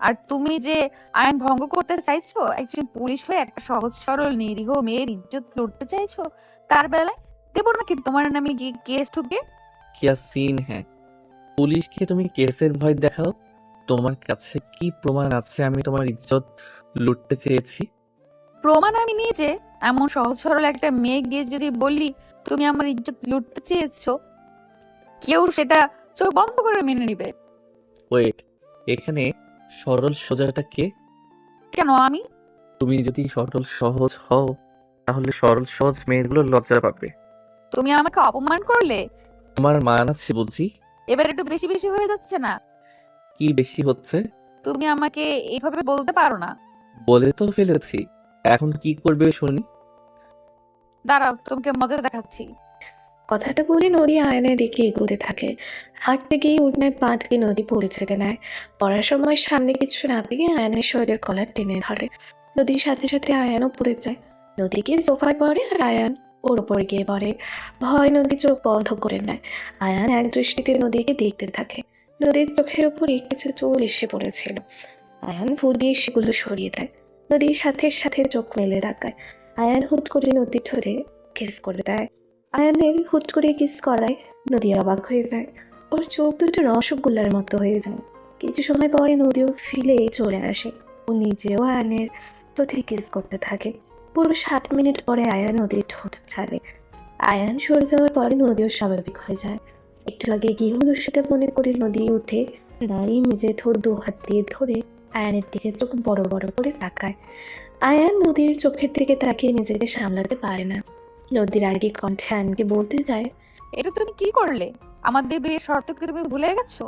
আর তুমি যে আইন ভঙ্গ করতে চাইছো, একজন পুলিশ হয়ে একটা সহজ সরল নিরীহ মেয়ের ইজ্জত লুটতে চাইছো, তার বেলায় দেবো নাকি তোমার নামে গিয়ে কেস ঠুকে? কিয়া সিন হ্যাঁ, পুলিশকে তুমি কেসের ভয় দেখাও। তোমার কাছে কি প্রমাণ আছে আমি তোমার ইজ্জত লুটতে চেয়েছি? প্রমাণ আমি নিজে। এমন সহজ সরল একটা মেয়ে গিয়ে যদি বললি তুমি আমার ইজ্জত লুটতে চেয়েছো, কেউ সেটা চোখ বন্ধ করে মেনে নিবে? ওয়েট, এখানে সরল সোজাটা কে? কেন আমি? তুমি যদি সরল সহজ হও, তাহলে সরল সহজ মেয়েগুলো লজ্জা পাবে। তুমি আমাকে অপমান করলে। তোমার মান আছে বুঝি? এবার একটু বেশি বেশি হয়ে যাচ্ছে না? কি বেশি হচ্ছে? তুমি আমাকে এইভাবে বলতে পারো না। বলে তো ফেলেছি, এখন কি করবে শুনি। দাঁড়াও, তোমাকে মজা দেখাচ্ছি। কথাটা বলে নদী আয়নের দিকে এগোতে থাকে। হাঁটতে গিয়ে উঠোনের পা থেকে নদী পড়ে যেতে নেয়। পড়ার সময় সামনে কিছু না পেয়ে আয়নের শরীরের কলার টেনে ধরে। নদীর সাথে সাথে আয়ানও পড়ে যায়। নদী গিয়ে সোফায় পড়ে আর আয়ান ওর ওপর গিয়ে পড়ে। ভয় নদী চোখ বন্ধ করে নেয়। আয়ান এক দৃষ্টিতে নদীকে দেখতে থাকে। নদীর চোখের উপরে কিছু চুল এসে পড়েছিল। আয়ান ভুল দিয়ে সেগুলো সরিয়ে দেয়। নদীর সাথে সাথে চোখ মেলে তাকায়। আয়ান হুট করে নদীর ঠোঁটে কিস করে দেয়। আয়ানের হুট করে কিস করায় নদী অবাক হয়ে যায়। ওর চোখ দুটো রসগোল্লার মতো হয়ে যায়। কিছু সময় পরে নদীও ফিলে চলে আসে। ও নিজেও আয়ানের ঠোঁটে কিস করতে থাকে। পুরো 7 মিনিট পরে আয়ান নদীর ঠোঁট ছাড়ে। আয়ান সরে যাওয়ার পরে নদীও স্বাভাবিক হয়ে যায়। একটু আগে কি হলো সেটা মনে করে নদী উঠে দাঁড়িয়ে নিজের ঠোঁট 2 হাত দিয়ে ধরে আয়ানের দিকে চোখ বড় বড় করে তাকায়। আয়ান নদীর চোখের দিকে তাকিয়ে নিজেকে সামলাতে পারে না। নদীর আগে কণ্ঠে আয়ানকে বলতে যায়, এটা তুমি কি করলে? আমাদের বিয়ের শর্ত কি তুমি ভুলে গেছো?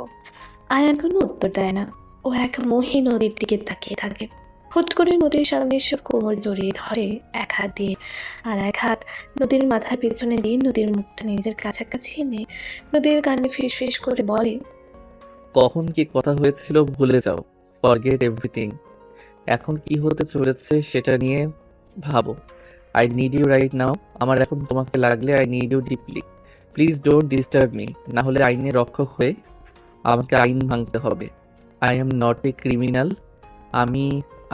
আয়ান কোনো উত্তর দেয় না। ও এক মোহে নদীর দিকে তাকিয়ে থাকে। হুট করে নদীর সামনে এসে কোমর জড়িয়ে ধরে এক হাত দিয়ে, আর এক হাত নদীর মাথার পেছনে দিয়ে নদীর মুখটা নিজের কাছাকাছি এনে নদীর কানে ফিস ফিস করে বলে, কখন কি কথা হয়েছিল ভুলে যাও, ফরগেট এভরিথিং। এখন কি হতে চলেছে সেটা নিয়ে ভাবো। I need you right now. আমার এখন তোমাকে লাগলে I need you deeply. Please don't disturb me, না হলে আইনের রক্ষক হয়ে আমাকে আইন ভাঙতে হবে। I am not a criminal. আমি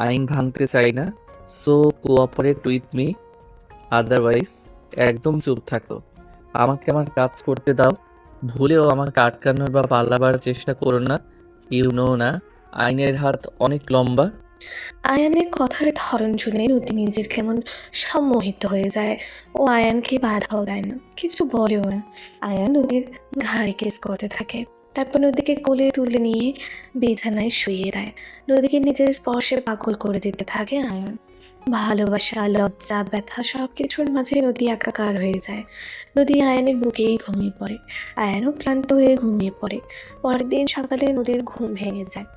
আইন ভাঙতে চাই না। So cooperate with me, otherwise একদম চুপ থাকো। আমাকে আমার কাজ করতে দাও। ভুলেও আমাকে আটকানোর বা পালাবার চেষ্টা করো না। ইউ নো না, আইনের হাত অনেক লম্বা। আয়ানের কথার ধরন শুনে নদী নিজের কেমন সম্মোহিত হয়ে যায়। ও আয়ানকে বাধাও দেয় না, কিছু বলেও না। আয়ান নদীর ঘাড়ে কেস করতে থাকে। তারপর নদীকে কোলে তুলে নিয়ে বিছানায় শুইয়ে দেয়। নদীকে নিজের স্পর্শে পাগল করে দিতে থাকে আয়ান। ভালোবাসা, লজ্জা, ব্যথা সব কিছুর মাঝে নদী একাকার হয়ে যায়। নদী আয়ানের বুকেই ঘুমিয়ে পড়ে। আয়ানও ক্লান্ত হয়ে ঘুমিয়ে পড়ে। পরের দিন সকালে নদীর ঘুম ভেঙে যায়।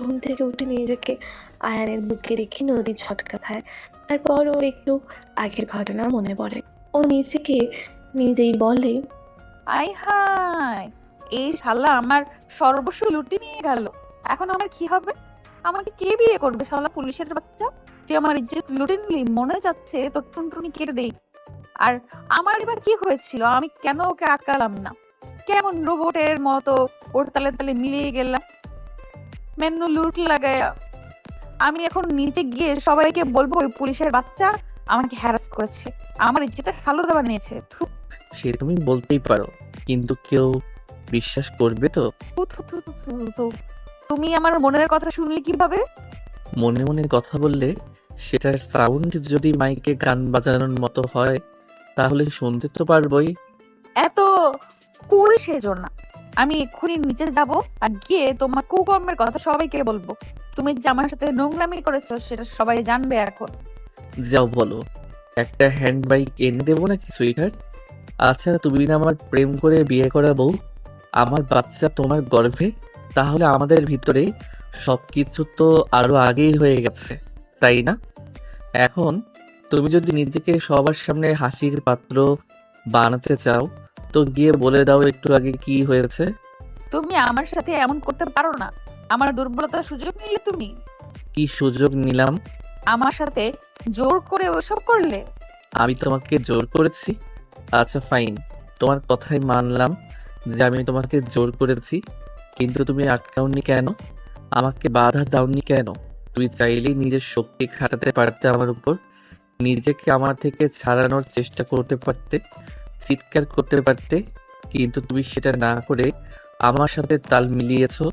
ঘুম থেকে উঠে নিজেকে আয়ানের বুকে রেখে নদী ঝটকা খায়। তারপর ওর একটু আগের ঘটনা মনে পড়ে। ও নিজেকে নিজেই বলে, আই হাই, এই শালা আমার সর্বস্ব লুটে নিয়ে গেল। এখন আমার কি হবে? আমাকে কে বিয়ে করবে? শালা পুলিশের বাচ্চা, তুই আমার ইজ্জত লুটে নিলি। মনে যাচ্ছে তোর টুনটুনি কেটে দেই। আর আমার এবার কি হয়েছিল? আমি কেন ওকে আটকালাম না? কেমন রোবটের মতো ওর তালে তালে মিলিয়ে গেলাম। মেনু লুট লাগায়া আমি এখন নিচে গিয়ে সবাইকে বলবো ওই পুলিশের বাচ্চা আমাকে হ্যারাস করেছে, আমার ইজ্জতের ফালুদা বানিয়েছে। থু, সে তুমি বলতেই পারো, কিন্তু কেউ বিশ্বাস করবে তো? থু, থু, থু, থু, থু, থু। তুমি আমার মনের কথা শুনলে কিভাবে? মনে মনে কথা বললে সেটার সাউন্ড যদি মাইকে গান বাজানোর মতো হয়, তাহলে শুনতে তো পারবোই। এত কুল সেজন্য না। আমি এক্ষুনি নিচে যাব আর গিয়ে তোমার কুকর্মের কথা সবাইকে বলবো। তুমি যে আমার সাথে নোংরামি করেছো সেটা সবাই জানবে এখন। যাও বলো। একটা হ্যান্ড বাইক এনে দেবো নাকি সুইটহার্ট? আচ্ছা, তুমি না আমার প্রেম করে বিয়ে করা বউ, আমার বাচ্চা তোমার গর্ভে, তাহলে আমাদের ভিতরে সবকিছু তো আরো আগেই হয়ে গেছে, তাই না? এখন তুমি যদি নিজেকে সবার সামনে হাসির পাত্র বানাতে চাও, তো গিয়ে বলে দাও একটু আগে কি হয়েছে। তুমি আমার সাথে এমন করতে পারো না। আমার দুর্বলতার সুযোগ নিলে তুমি। কি সুযোগ নিলাম? আমার সাথে জোর করে ওসব করলে। আমি তোমাকে জোর করেছি? আচ্ছা ফাইন, তোমার কথাই মানলাম যে আমি তোমাকে জোর করেছি, কিন্তু তুমি আটকাওনি কেন? আমাকে বাধা দাওনি কেন? তুমি চাইলেই নিজের শক্তি খাটাতে পারতে আমার উপর, নিজেকে আমার থেকে ছাড়ানোর চেষ্টা করতে পারতে, চিৎকার করতে পারতে, কিন্তু তুমি সেটা না করে আমার সাথে তাল মিলিয়েছো।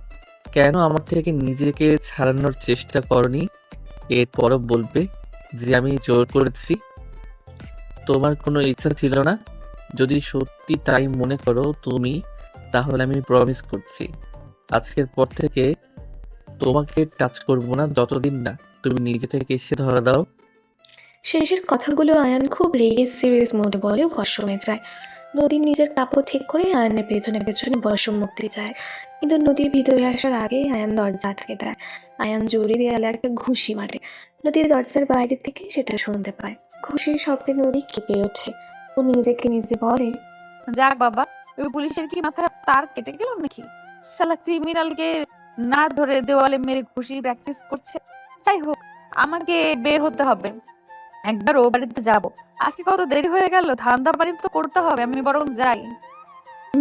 কেন আমার থেকে নিজেকে ছাড়ানোর চেষ্টা করনি? এরপরও বলবে যে আমি জোর করেছি? তোমার কোনো ইচ্ছা ছিল না? যদি সত্যি তাই মনে করো তুমি, তাহলে আমি প্রমিস করছি আজকের পর থেকে তোমাকে টাচ করবো না যতদিন না তুমি নিজে থেকে এসে ধরা দাও। শেষের কথাগুলো আয়ান খুব রেগে সিরিয়াস মোডে বলে ওয়াশরুমে যায়। নদী নিজের কাপড় ঠিক করে আয়ানের পেছনে পেছনে ওয়াশরুম মুক্তি যায়, কিন্তু নদীর ভিতরে আসার আগে আয়ান দরজা আটকে দেয়। আয়ান জোরে দেয়ালে একটা ঘুষি মারে। নদীর দরজার বাইরে থেকে সেটা শুনতে পায়। ঘুষির শব্দে নদী কেঁপে ওঠে। ও নিজেকে নিজে বলে, যাক বাবা, ওই পুলিশের কি মাথায় তার কেটে গেল নাকি? শালা ক্রিমিনালকে না ধরে দেওয়ালে মেরে ঘুষি প্র্যাকটিস করছে। যাই হোক, আমাকে বের হতে হবে, একবার ও বাড়িতে যাব। আজকে কত দেরি হয়ে গেল, ঠান্ডা পানি তো করতে হবে, আমি বরং যাই।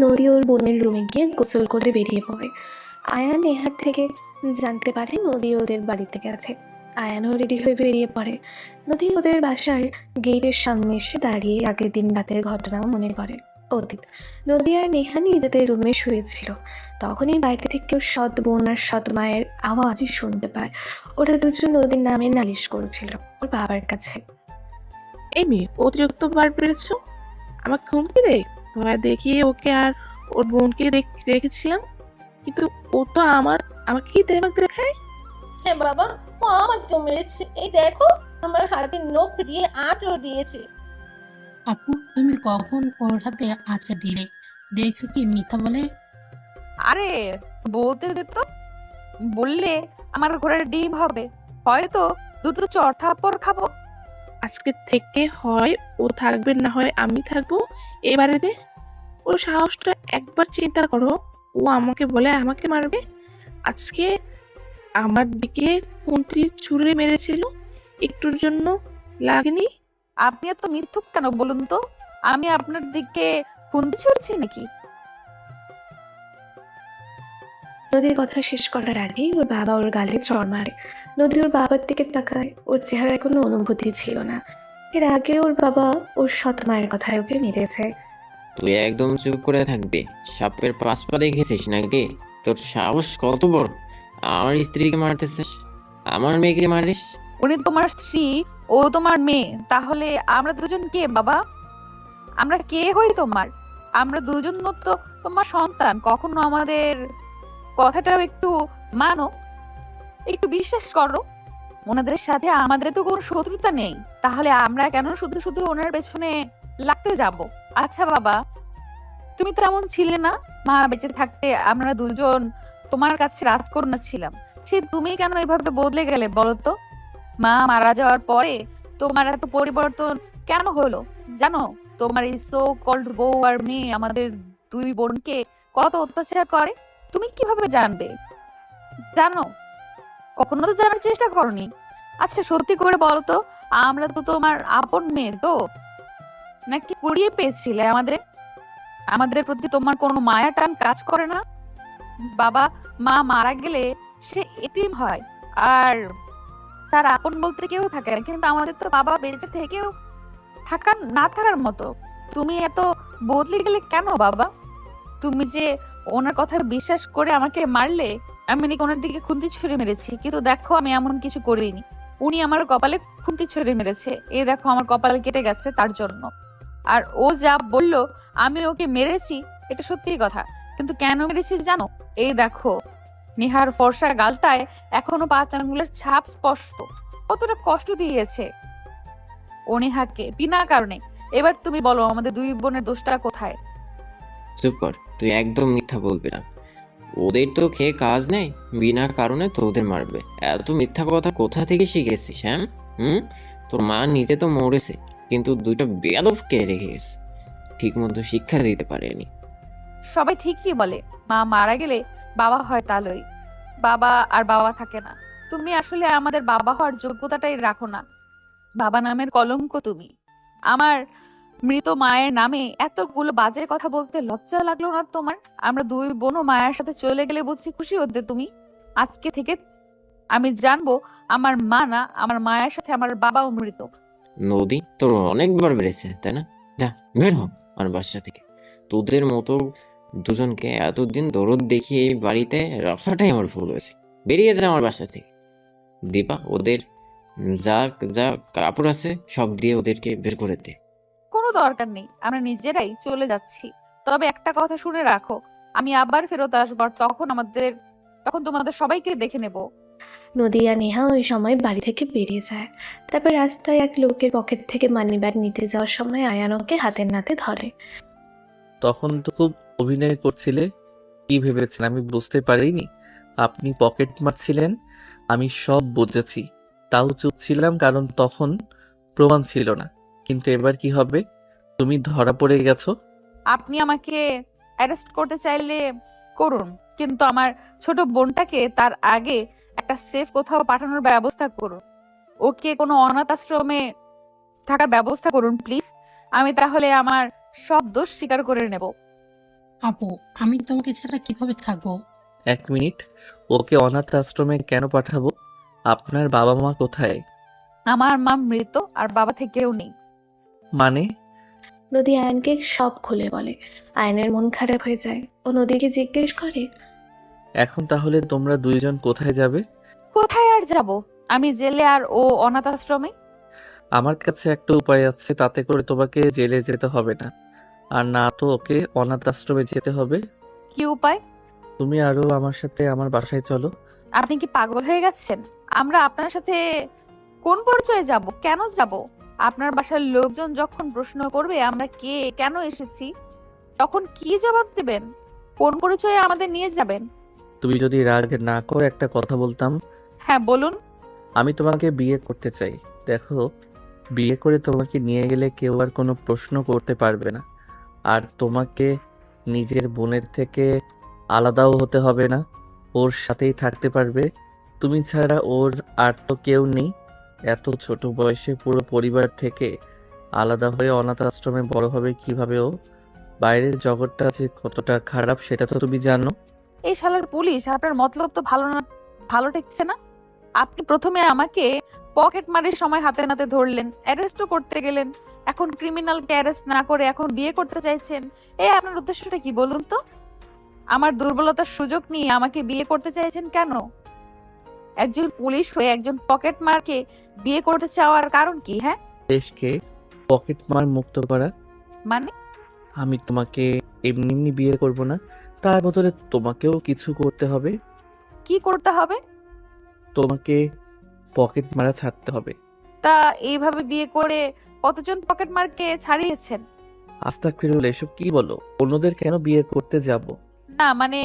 নদী ওর বোনের রুমে গিয়ে গোসল করে বেরিয়ে পড়ে। আয়ান নেহার থেকে জানতে পারে নদী ওদের বাড়িতে গেছে। আয়ানও রেডি হয়ে বেরিয়ে পড়ে। নদী ওদের বাসার গেটের সামনে এসে দাঁড়িয়ে আগের দিন রাতের ঘটনা মনে করে। অতীত, নদী আর নেহা নিজেদের রুমে শুয়েছিল। তখনই বাইরে থেকে কেউ সৎ বোন আর সৎ মায়ের আওয়াজই শুনতে পায়। ওরা দুজন নদীর নামে নালিশ করেছিল ওর বাবার কাছে। এই মেয়ে অতিরিক্ত বার বেড়েছো, আমাকে হুমকি দে। তোমায় দেখিয়ে ওকে আর ওর বোনকে রেখেছিলাম, কিন্তু ও তো আমাকে কি দেমাক দেখায়। হ্যাঁ বাবা, ও আমাকেও মেরেছে। এই দেখো, আমার হাতে নখ দিয়ে আঁচড় দিয়েছে। আপু, তুমি কখন ওর হাতে আচার দিলে? দেখছো কি মিথ্যা বলে? আরে বলতে দে তো, বললে আমার ঘোড়ার ডিম হবে, হয়তো দুটো চড় থাপ্পড় খাবো। আজকে থেকে হয় ও থাকবে, না হয় আমি থাকবো এই বাড়িতে। ওর সাহসটা একবার চিন্তা করো। ও আমাকে বলে আমাকে মারবে। আজকে আমার দিকে কোনটি ছুঁড়ে মেরেছিল, একটুর জন্য লাগেনি? আপনি এত মিথ্যুক কেন বলুন তো? আমি আপনার দিকে খুন্তি ছুড়ছি নাকি? নদীর কথা শেষ করার আগেই ওর বাবা ওর গালে চড় মারে। নদী ওর বাবার দিকে তাকায়। ওর চেহারায় কোনো অনুভূতি ছিল না। এর আগে ওর বাবা ওর সৎ মায়ের কথায় ওকে মেরেছে। তুই একদম চুপ করে থাকবি। সাপের পাঁচ পা দেখেছিস নাকি? তোর সাহস কত বড়! আমার স্ত্রীকে মারতেছিস, আমার মেয়েকে মারিস? উনি তোমার স্ত্রী, ও তোমার মেয়ে, তাহলে আমরা দুজন কে বাবা? আমরা কে হই তোমার? আমরা দুজন তো তোমার সন্তান। কখনো আমাদের কথাটাও একটু মানো, একটু বিশ্বাস করো। ওনাদের সাথে আমাদের তো কোনো শত্রুতা নেই, তাহলে আমরা কেন শুধু শুধু ওনার পেছনে লাগতে যাব? আচ্ছা বাবা, তুমি তো এমন ছিলে না। মা বেঁচে থাকতে আমরা দুজন তোমার কাছে রাজকন্যা ছিলাম। সে তুমি কেন এভাবে বদলে গেলে বলো তো? মা মারা যাওয়ার পরে তোমার এত পরিবর্তন কেন হলো জানো? তোমার এই সো কল্ড বউ আর মেয়ে আমাদের দুই বোনকে কত অত্যাচার করে, তুমি কিভাবে জানবে? জানো? কখনো তো জানার চেষ্টা করনি। আচ্ছা সত্যি করে বলো তো, আমরা তো তোমার আপন মেয়ে তো, নাকি কুড়িয়ে পেয়েছিলে আমাদের? আমাদের প্রতি তোমার কোনো মায়া টান কাজ করে না? বাবা মা মারা গেলে সে এতিম হয়, আর তার আপন বলতে কেউ থাকে না, কিন্তু আমাদের তো বাবা বেঁচে থেকেও থাকার না থাকার মতো। তুমি এত বদলে গেলে কেন বাবা? তুমি যে ওনার কথা বিশ্বাস করে আমাকে মারলে, আমি নাকি ওনার দিকে খুন্তি ছুঁড়ে মেরেছি, কিন্তু দেখো আমি এমন কিছু করিনি। উনি আমার কপালে খুন্তি ছুঁড়ে মেরেছে, এই দেখো আমার কপাল কেটে গেছে তার জন্য। আর ও যা বললো আমি ওকে মেরেছি, এটা সত্যি কথা, কিন্তু কেন মেরেছি জানো? এই দেখো নেহার ফর্সা গালটায় এখনো 5 আঙ্গুলের ছাপ স্পষ্ট। কতটা কষ্ট দিয়েছে ও নেহাকে বিনা কারণে। এবার তুমি বলো আমাদের দুই বোনের দোষটা কোথায়? চুপ কর, তুই একদম মিথ্যা বলবি না। ওদের তো খেয়ে কাজ নেই, বিনা কারণে তোদের মারবে। এত মিথ্যা কথা কোথা থেকে শিখেছিস? হ্যাঁ, তোর মা নিজে তো মরেছে, কিন্তু দুইটা বেয়াদবকে রেখে গেছে, ঠিক মতো শিক্ষা দিতে পারেনি। সবাই ঠিকই বলে মা মারা গেলে বাবা হয় তালই, বাবা আর বাবা থাকে না। তুমি আসলে আমাদের বাবা হওয়ার যোগ্যতাটাই রাখো না। বাবা নামের কলঙ্ক তুমি। আমার মৃত মায়ের নামে এতগুলো বাজে কথা বলতে লজ্জা লাগলো না তোমার? আমরা দুই বোনও মায়ের সাথে চলে গেলে বুঝছি খুশি হতে তুমি। আজকে থেকে আমি জানবো আমার মা না, আমার মায়ের সাথে আমার বাবাও মৃত। নদী তোর অনেকবার বেড়েছে তাই না? যা বের হ আমার বাসা থেকে। তোদের মতো দুজনকে এতদিন দরদ দেখিয়ে এই বাড়িতে রাখাটাই আমার ভুল হয়েছে। বেরিয়ে যা আমার বাসা থেকে। দীপা, ওদের যা যা কাপড় আছে সব দিয়ে ওদেরকে বের করে দে। কোনো দরকার নেই, আমরা নিজেরাই চলে যাচ্ছি। তবে একটা কথা শুনে রাখো, আমি আবার ফেরত আসবো, আর তখন তোমাদের সবাইকে দেখে নেব। নদী আর নেহা ওই সময় বাড়ি থেকে বেরিয়ে যায়। তারপর রাস্তায় এক লোকের পকেট থেকে মানিব্যাগ নিতে যাওয়ার সময় আয়ান ওকে হাতের নাতে ধরে। তখন তো খুব অভিনয় করছিলে। কি ভেবেছেন আমি বুঝতে পারিনি? আপনি পকেট মারছিলেন, আমি সব বুঝেছি। তাও চুপ ছিলাম কারণ তখন প্রমাণ ছিল না। কিন্তু এবার কি হবে? তুমি ধরা পড়ে গেছো। আপনি আমাকে অ্যারেস্ট করতে চাইলে করুন, কিন্তু আমার ছোট বোনটাকে তার আগে একটা সেফ কোথাও পাঠানোর ব্যবস্থা করুন। ওকে কোনো অনাথ আশ্রমে থাকার ব্যবস্থা করুন প্লিজ। আমি তাহলে আমার সব দোষ স্বীকার করে নেব। আপু, আমি তোমাকে ছাড়া কিভাবে থাকবো? 1 মিনিট, ওকে অনাথ আশ্রমে কেন পাঠাবো? আপনার বাবা মা কোথায়? আমার মা মৃত আর বাবা থেকেও নেই। মানে? নদী আয়ানকে সব খুলে বলে। আয়নের মন খারাপ হয়ে যায়। ও নদীকে জিজ্ঞেস করে, এখন তাহলে তোমরা দুইজন কোথায় যাবে? কোথায় আর যাব? আমি জেলে আর ও অনাথ আশ্রমে। আমার কাছে একটা উপায় আছে, তাতে করে তোমাকে জেলে যেতে হবে না, আর না তো ওকে অনাথ আশ্রমে যেতে হবে। কি উপায়? তুমি আরো আমার সাথে আমার বাসায় চলো। আপনি কি পাগল হয়ে গেছেন? আমরা আপনার সাথে কোন পরিচয়ে যাব? কেন যাব? আপনার বাসার লোকজন যখন প্রশ্ন করবে আমরা কে, কেন এসেছি, তখন কি জবাব দেবেন? কোন পরিচয়ে আমাদের নিয়ে যাবেন? তুমি যদি রাগ না করে একটা কথা বলতাম। হ্যাঁ বলুন। আমি তোমাকে বিয়ে করতে চাই। দেখো, বিয়ে করে তোমাকে নিয়ে গেলে কেউ আর কোনো প্রশ্ন করতে পারবে না, আর তোমাকে নিজের বোনের থেকে আলাদাও হতে হবে না, ওর সাথেই থাকতে পারবে। তুমি ছাড়া ওর আর তো কেউ নেই। এত ছোট বয়সে পুরো পরিবার থেকে আলাদা হয়ে অনাথ আশ্রমে বড় হবে কিভাবে ও? বাইরের জগৎটা যে কতটা খারাপ সেটা তো তুমি জানো। এই শালার পুলিশ, আপনার মতলব তো ভালো ঠেকছে না। আপনি প্রথমে আমাকে পকেট মারির সময় হাতে নাতে ধরলেন, অ্যারেস্টও করতে গেলেন, এখন ক্রিমিনালকে অ্যারেস্ট না করে এখন বিয়ে করতে চাইছেন। আপনার উদ্দেশ্যটা কি বলুন তো? আমার দুর্বলতার সুযোগ নিয়ে আমাকে বিয়ে করতে চাইছেন কেন? একজন পুলিশ হয়ে একজন পকেট মারকে বিয়ে করতে চাওয়ার কারণ কি? হ্যাঁ, দেশকে পকেট মার মুক্ত করা। মানে? আমি তোমাকে এমনি এমনি বিয়ে করব না, তার বদলে তোমাকেও কিছু করতে হবে। কি করতে হবে? তোমাকে পকেট মারা ছাড়তে হবে। তা এইভাবে বিয়ে করে কতজন পকেট মারকে ছাড়িয়েছেন? আস্তাগফিরুল্লাহ, এসব কি বলো? অন্যদের কেন বিয়ে করতে যাব? না মানে,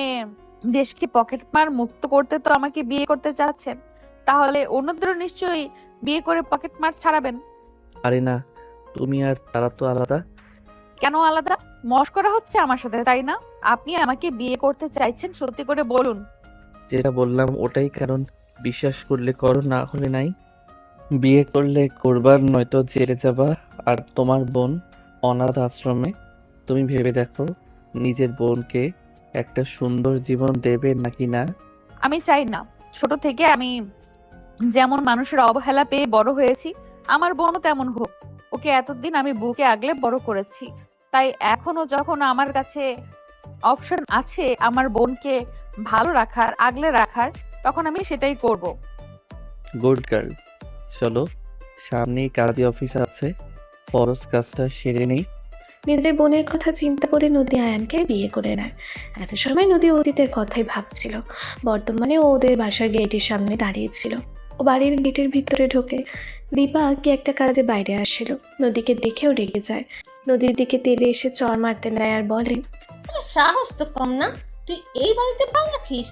দেশকে পকেট মার মুক্ত করতে তো আমাকে বিয়ে করতে চাচ্ছেন, তাহলে অন্যদেরও নিশ্চয়ই বিয়ে করে পকেট মার ছাড়াবেন। আরে না, তুমি আর তারা তো আলাদা। কেন আলাদা? মশকরা হচ্ছে আমার সাথে, তাই না? আপনি আমাকে বিয়ে করতে চাইছেন, সত্যি করে বলুন। যেটা বললাম ওটাই কারণ, বিশ্বাস করলে করো, না হলে নাই। বিয়ে করলে করবার, নয়তো জেলে যাবা, আর তোমার বোন অনাথ আশ্রমে। তুমি ভেবে দেখো, নিজের বোনকে একটা সুন্দর জীবন দেবে নাকি না? আমি চাই না। ছোট থেকে আমি যেমন মানুষের অবহেলা পেয়ে বড় হয়েছি, আমার বোনও তেমন হোক। ওকে এতদিন আমি বুকে আগলে বড় করেছি, তাই এখনো যখন আমার কাছে অপশন আছে আমার বোনকে ভালো রাখার, আগলে রাখার, তখন আমি সেটাই করব। গুড গার্ল, চলো, সামনেই কাজী অফিস আছে, ফরজ কাজটা সেরে নেই। নিজের বোনের কথা চিন্তা করে নদী আয়ানকে বিয়ে করে নেয়। এত সময় নদী অতীতের কথাই ভাবছিল। বর্তমানে ও ওদের বাসার গেটের সামনে দাঁড়িয়েছিল। ও বাড়ির গেটের ভিতরে ঢোকে। দীপা কি একটা কাজে বাইরে আসছিল। নদীকে দেখেও রেগে যায়। নদীর দিকে তেড়ে এসে চর মারতে নেয় আর বলে, তোর সাহস তো কম না, তুই এই বাড়িতে পা রাখিস?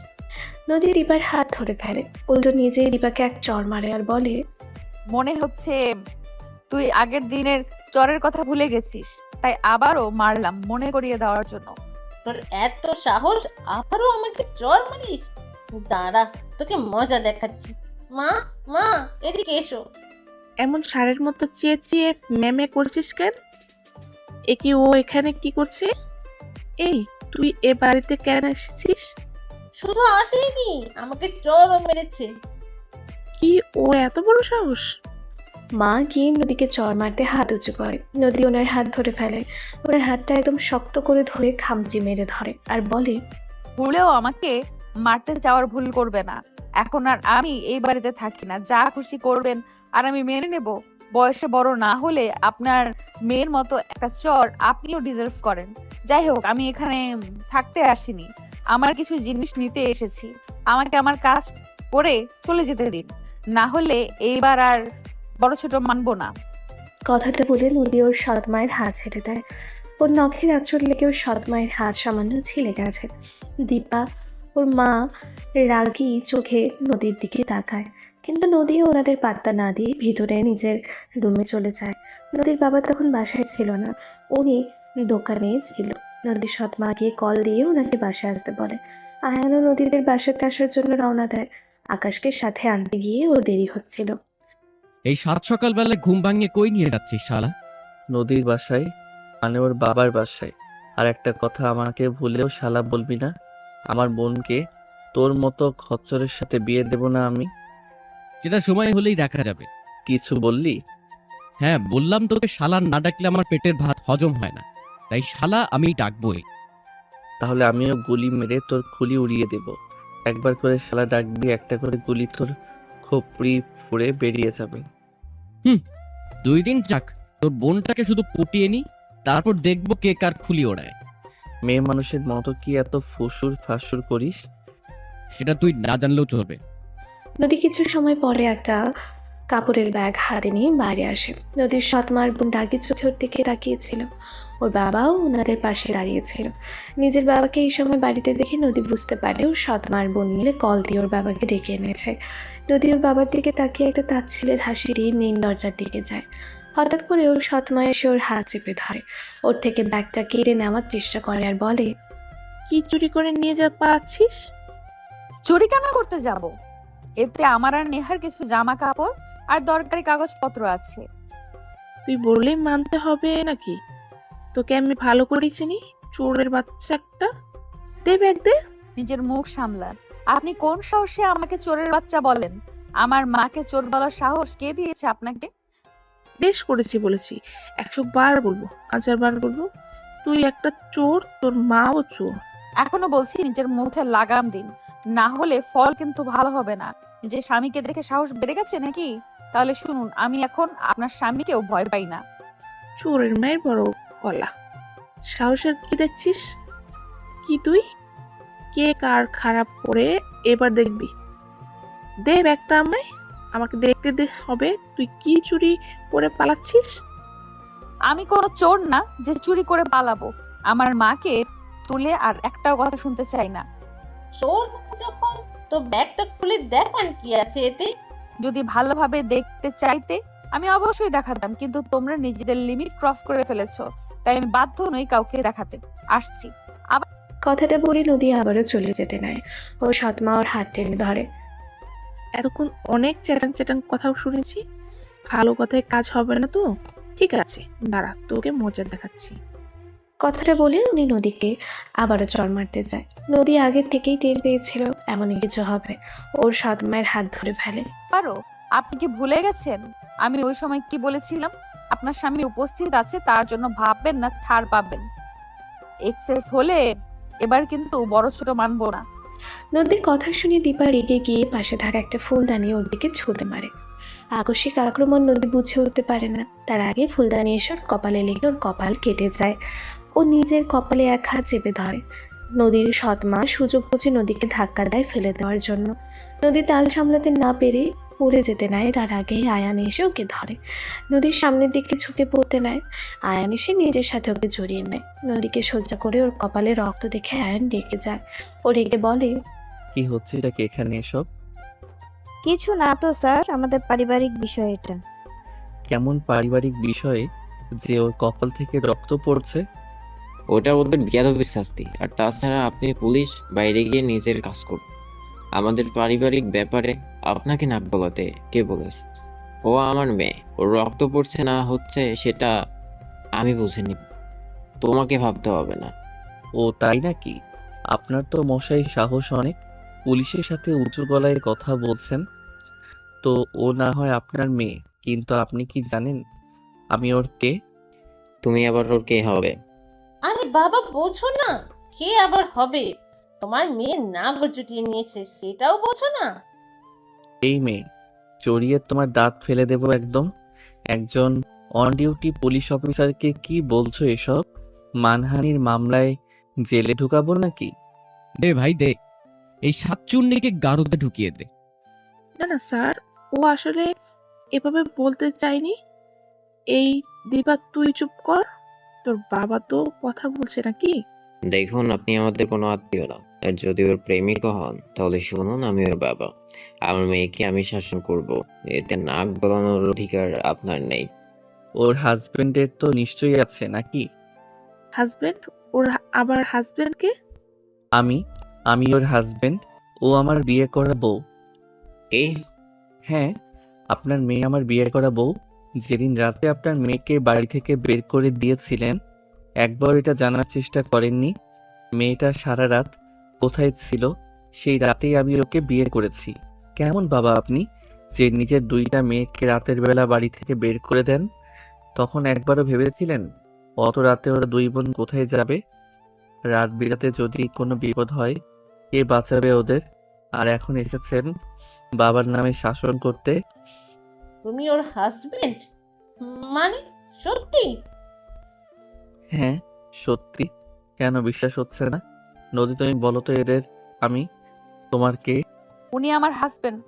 নদী দীপার হাত ধরে ফেলে। উল্টো নিজেই দীপাকে এক চর মারে আর বলে, মনে হচ্ছে তুই আগের দিনের চরের কথা ভুলে গেছিস, তাই আবারও মারলাম মনে করিয়ে দেওয়ার জন্য। তোর এত সাহস, আবারও আমাকে চর মারিস? দাঁড়া, তোকে মজা দেখাচ্ছি। মা, মা, এদিকে এসো। এমন ষাঁড়ের মতো চেঁচিয়ে ম্যামে করছিস কেন? একে ও এখানে কি করছে? এই, তুই এ বাড়িতে কেন এসেছিস? শুধু আসেনি, আমাকে চরও মেরেছে। কি ওর এত বড় সাহস? মা গিয়ে নদীকে চর মারতে হাত উঁচু করে। নদী ওনার হাত ধরে ফেলে, ওনার হাতটা একদম শক্ত করে ধরে খামচি মেরে ধরে আর বলে, ভুলেও আমাকে মারতে যাওয়ার ভুল করবে না। এখন আর আমি এই বাড়িতে থাকি না, যা খুশি করবেন আর আমি মেনে নেব। বয়সে বড় না হলে আপনার মেয়ের মতো একটা চর আপনিও ডিজার্ভ করেন। যাই হোক, আমি এখানে থাকতে আসিনি, আমার কিছু জিনিস নিতে এসেছি। আমাকে আমার কাজ করে চলে যেতে দিন, না হলে এইবার আর বড় ছোট মানবো না। কথাটা বলে নদী ওর সৎ মায়ের হাত ছেড়ে দেয়। ওর নখের আঁচড় লেগে ওর সৎ মায়ের হাত সামান্য ছিলে গেছে। দীপা, ওর মা, রাগী চোখে নদীর দিকে তাকায়, কিন্তু নদী ওনাদের পাত্তা না দিয়ে ভিতরে নিজের রুমে চলে যায়। নদীর বাবা তখন বাসায় ছিল না, উনি দোকানে ছিল। নদীর সৎ মা গিয়ে কল দিয়ে ওনাকে বাসায় আসতে বলে। আয়ানও নদীদের বাসাতে আসার জন্য রওনা দেয়। আকাশকে সাথে আনতে গিয়ে ওর দেরি হচ্ছিল। এই সাত সকালবেলায় ঘুম ভাঙিয়ে কই নিয়ে যাচ্ছিস শালা? নদীর বাসায়, মানে ওর বাবার বাসায়। আর একটা কথা, আমাকে ভুলেও শালা বলবি না। আমার বোনকে তোর মতো খচ্চরের সাথে বিয়ে দেব না আমি। যেটা সময় হলেই দেখা যাবে। কিছু বললি? হ্যাঁ, বললাম তোকে শালা না ডাকলে আমার পেটের ভাত হজম হয় না, তাই শালা আমি ডাকবই। তাহলে আমিও গুলি মেরে তোর খুলি উড়িয়ে দেব। একবার করে শালা ডাকবি, একটা করে গুলি তোর খোপড়ি ফুঁড়ে বেরিয়ে যাবে। 2 দিন যাক, তোর বোনটাকে শুধু পটিয়ে নি, তারপর দেখবো কে কার খুলি ওড়ায়। মেয়ে মানুষের মতো কি এত ফুসুর ফাসুর করিস? সেটা তুই না জানলেও চলবে। নদী কিছু সময় পরে একটা কাপড়ের ব্যাগ হাতে নিয়ে বাইরে আসে। নদীর সৎমার বোন রাগী চোখে ওর দিকে তাকিয়েছিল। ওর বাবাও ওনাদের পাশে দাঁড়িয়েছিল। নিজের বাবাকে এই সময় বাড়িতে দেখে নদী বুঝতে পারে ওর সৎমার বোন মিলে কল দিয়ে ওর বাবাকে ডেকে এনেছে। নদী ওর বাবার দিকে তাকিয়ে একটা তাচ্ছিলের হাসি দিয়ে মেইন দরজার দিকে যায়। হঠাৎ করে ওর সৎমা এসে ওর হাত চেপে ধরে, ওর থেকে ব্যাগটা কেড়ে নেওয়ার চেষ্টা করে আর বলে, কি চুরি করে নিয়ে যা পাচ্ছিস? চুরি কেন করতে যাব? এতে আমার আর নেহার কিছু জামা কাপড় আর দরকারি কাগজপত্র আছে। তুই বললেই মানতে হবে নাকি? তোকে আমি ভালো করে চিনি, চোরের বাচ্চা একটা। দে ব্যাগ দে। নিজের মুখ সামলান। আপনি কোন সাহসে আমাকে চোরের বাচ্চা বলেন? আমার মাকে চোর বলার সাহস কে দিয়েছে আপনাকে? বেশ করেছি বলেছি, 100 বার বলবো, 1000 বার বলবো, তুই একটা চোর, তোর মাও চোর। এখনো বলছি নিজের মুখে লাগাম দিন, না হলে ফল কিন্তু ভালো হবে না। নিজের স্বামীকে দেখে সাহস বেড়ে গেছে নাকি? তাহলে শুনুন, আমি এখন আপনার স্বামীকেও ভয় পাই না। চোরের মায়ের বড় গলা, সাহসের কি দেখছিস? কি তুই? কে কার খারাপ করে এবার দেখবি। দে ব্যাগটা আমায়, আমাকে দেখতে দে হবে তুই কি চুরি করে পালাচ্ছিস। আমি কোনো চোর না যে চুরি করে পালাবো। আমার মাকে তুলে আর একটাও কথা শুনতে চাই না। চোর যখন, তো ব্যাগটা খুলে দেখান কি আছে এতে। যদি ভালোভাবে দেখতে চাইতে আমি অবশ্যই দেখাতাম, কিন্তু তোমরা নিজেদের লিমিট ক্রস করে ফেলেছো, তাই আমি বাধ্য নই কাউকে দেখাতে। আসছি। কথাটা বলে নদী আবারও চলে যেতে নেয়। ওর সৎমা ওর হাত টেনে ধরে। এতক্ষণ অনেক চ্যাটাং চ্যাটাং কথাও শুনেছি, ভালো কথায় কাজ হবে না তো? ঠিক আছে, দাঁড়া, তোকে মজা দেখাচ্ছি। কথাটা বলে উনি নদীকে আবারও চড় মারতে যায়। নদী আগে থেকেই টের পেয়েছিল এমনই কিছু হবে। ওর সৎমায়ের হাত ধরে ফেলে। পারো, আপনি কি ভুলে গেছেন আমি ওই সময় কি বলেছিলাম? আপনার স্বামী উপস্থিত আছে, তার জন্য ভাববেন না ছাড় পাবেন। এক্সেস হলে এবার কিন্তু বড় ছোট মানবো না। নদীর কথা শুনে দীপা রেগে গিয়ে পাশে থাকা একটা ফুলদানি ওর দিকে ছুঁড়ে মারে। আকস্মিক আক্রমণ নদী বুঝে উঠতে পারে না, তার আগে ফুলদানি এসে ওর কপালে লেগে ওর কপাল কেটে যায়। ও নিজের কপালে এক হাত চেপে ধরে। নদীর সৎমা সুযোগ বুঝে নদীকে ধাক্কা দেয় ফেলে দেওয়ার জন্য। নদী তাল সামলাতে না পেরে পড়ে যেতে নেয়, তার আগে আয়ান এসে ওকে ধরে। নদীর সামনের দিকে ঝুঁকে পড়তে নেয়। আয়ান এসে নিজের সাথে ওকে জড়িয়ে নেয়। নদীকে সজ্জা করে ওর কপালে রক্ত দেখে আয়ান রেগে যায়। ও রেগে বলে, কি হচ্ছে এটা কি এখানে এসব? কিছু না তো স্যার, আমাদের পারিবারিক বিষয় এটা। কেমন পারিবারিক বিষয়ে যে ওর কপাল থেকে রক্ত পড়ছে? ওটা ওদের বেয়াদবির শাস্তি। আর তাছাড়া আপনি পুলিশ, বাইরে গিয়ে নিজের কাজ করুন। আমাদের পারিবারিক ব্যাপারে আপনাকে নাক গলাতে কে বলেছে? ও আমার মেয়ে, ওর রক্ত পড়ছে না হচ্ছে সেটা আমি বুঝে নিব, তোমাকে ভাবতে হবে না। ও তাই নাকি? আপনার তো মশাই সাহস অনেক, পুলিশের সাথে উঁচু গলায় কথা বলছেন। তো ও না হয় আপনার মেয়ে, কিন্তু আপনি কি জানেন আমি ওর কে? তুমি আবার ওর কে হবে? আরে বাবা, বোঝো না কে আবার হবে? তোমার মেয়ের নাক জুটিয়ে নিয়েছে, সেটাও বোঝো না? এই মেয়ে, চড়িয়ে তোমার দাঁত ফেলে দেব একদম। একজন অন ডিউটি পুলিশ অফিসারকে কি বলছো এসব? মানহানির মামলায় জেলে ঢুকাবো নাকি? দে ভাই দে, এই শাকচুন্নিকে গারদে ঢুকিয়ে দে। না না স্যার, ও আসলে এভাবে বলতে চাইনি। এই দীপা, তুই চুপ কর। তোর বাবা তো কথা বলছে নাকি? দেখুন, আপনি আমাদের কোনো আত্মীয় না, আর যদি ওর প্রেমিকও হন তাহলে শুনুন, আমি ওর বাবা। আমার মেয়েকে আমি শাসন করব, এতে নাক গলানোর অধিকার আপনার নেই। ওর হাজবেন্ডের তো নিশ্চয়ই আছে নাকি? হাজবেন্ড? ওর আবার হাজবেন্ডকে? আমি আমি ওর হাজবেন্ড, ও আমার বিয়ে করা বউ। কি? হ্যাঁ, আপনার মেয়ে আমার বিয়ে করা বউ। যেদিন রাতে আপনার মেয়েকে বাড়ি থেকে বের করে দিয়েছিলেন, একবার এটা জানার চেষ্টা করেননি মেয়েটা সারা রাত কোথায় ছিল? সেই রাতেই আমি ওকে বিয়ে করেছি। কেমন বাবা আপনি, যে নিজের দুইটা মেয়েকে রাতের বেলা বাড়ি থেকে বের করে দেন? তখন একবারও ভেবেছিলেন অত রাতে ওরা দুই বোন কোথায় যাবে? রাত বিরাতে যদি কোনো বিপদ হয়, কে বাঁচাবে ওদের? আর এখন এসেছেন বাবার নামে শাসন করতে। তুমি ওর হাজবেন্ড? মানে সত্যি? হ্যাঁ সত্যি। কেন বিশ্বাস হচ্ছে না? নদী, তুমি বলো তো এদের আমি তোমার কে? উনি আমার হাজবেন্ড।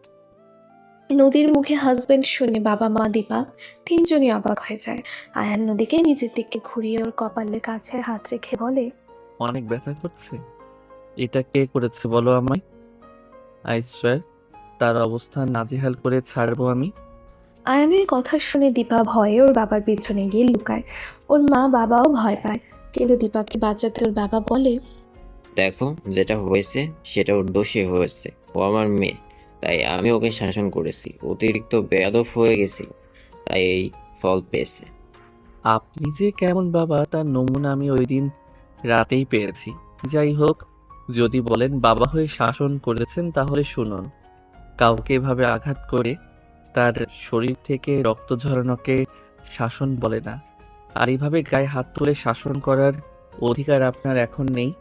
নদীর মুখে হাজবেন্ড শুনে বাবা মা দীপা তিনজনই অবাক হয়ে যায়। আয়ান নদীকে নিজের দিকে ঘুরিয়ে ওর কপালের কাছে হাত রেখে বলে, অনেক ব্যথা করছে। এটা কে করেছে বলো আমায়? আই সোয়ার তার অবস্থা নাজেহাল করে ছাড়বো আমি। আয়ানের কথা শুনে দীপা ভয়ে ওর বাবার পিছনে গিয়ে লুকায়। ওর মা বাবাও ভয় পায়, কিন্তু দীপাকে বাঁচাতে ওর বাবা বলে, দেখো, যেটা হয়েছে সেটা ওর দোষে হয়েছে। ও আমার মেয়ে, তাই আমি ওকে শাসন করেছি। অতিরিক্ত বেয়াদব হয়ে গেছিল, তাই এই ফল পেয়েছে। আপনি যে কেমন বাবা তার নমুনা আমি ওই দিন রাতেই পেয়েছি। যাই হোক, যদি বলেন বাবা হয়ে শাসন করেছেন তাহলে শুনুন, কাউকে এভাবে আঘাত করে তার শরীর থেকে রক্ত ঝরানোকে শাসন বলে না। আর এইভাবে গায়ে হাত তুলে শাসন করার অধিকার আপনার এখন নেই।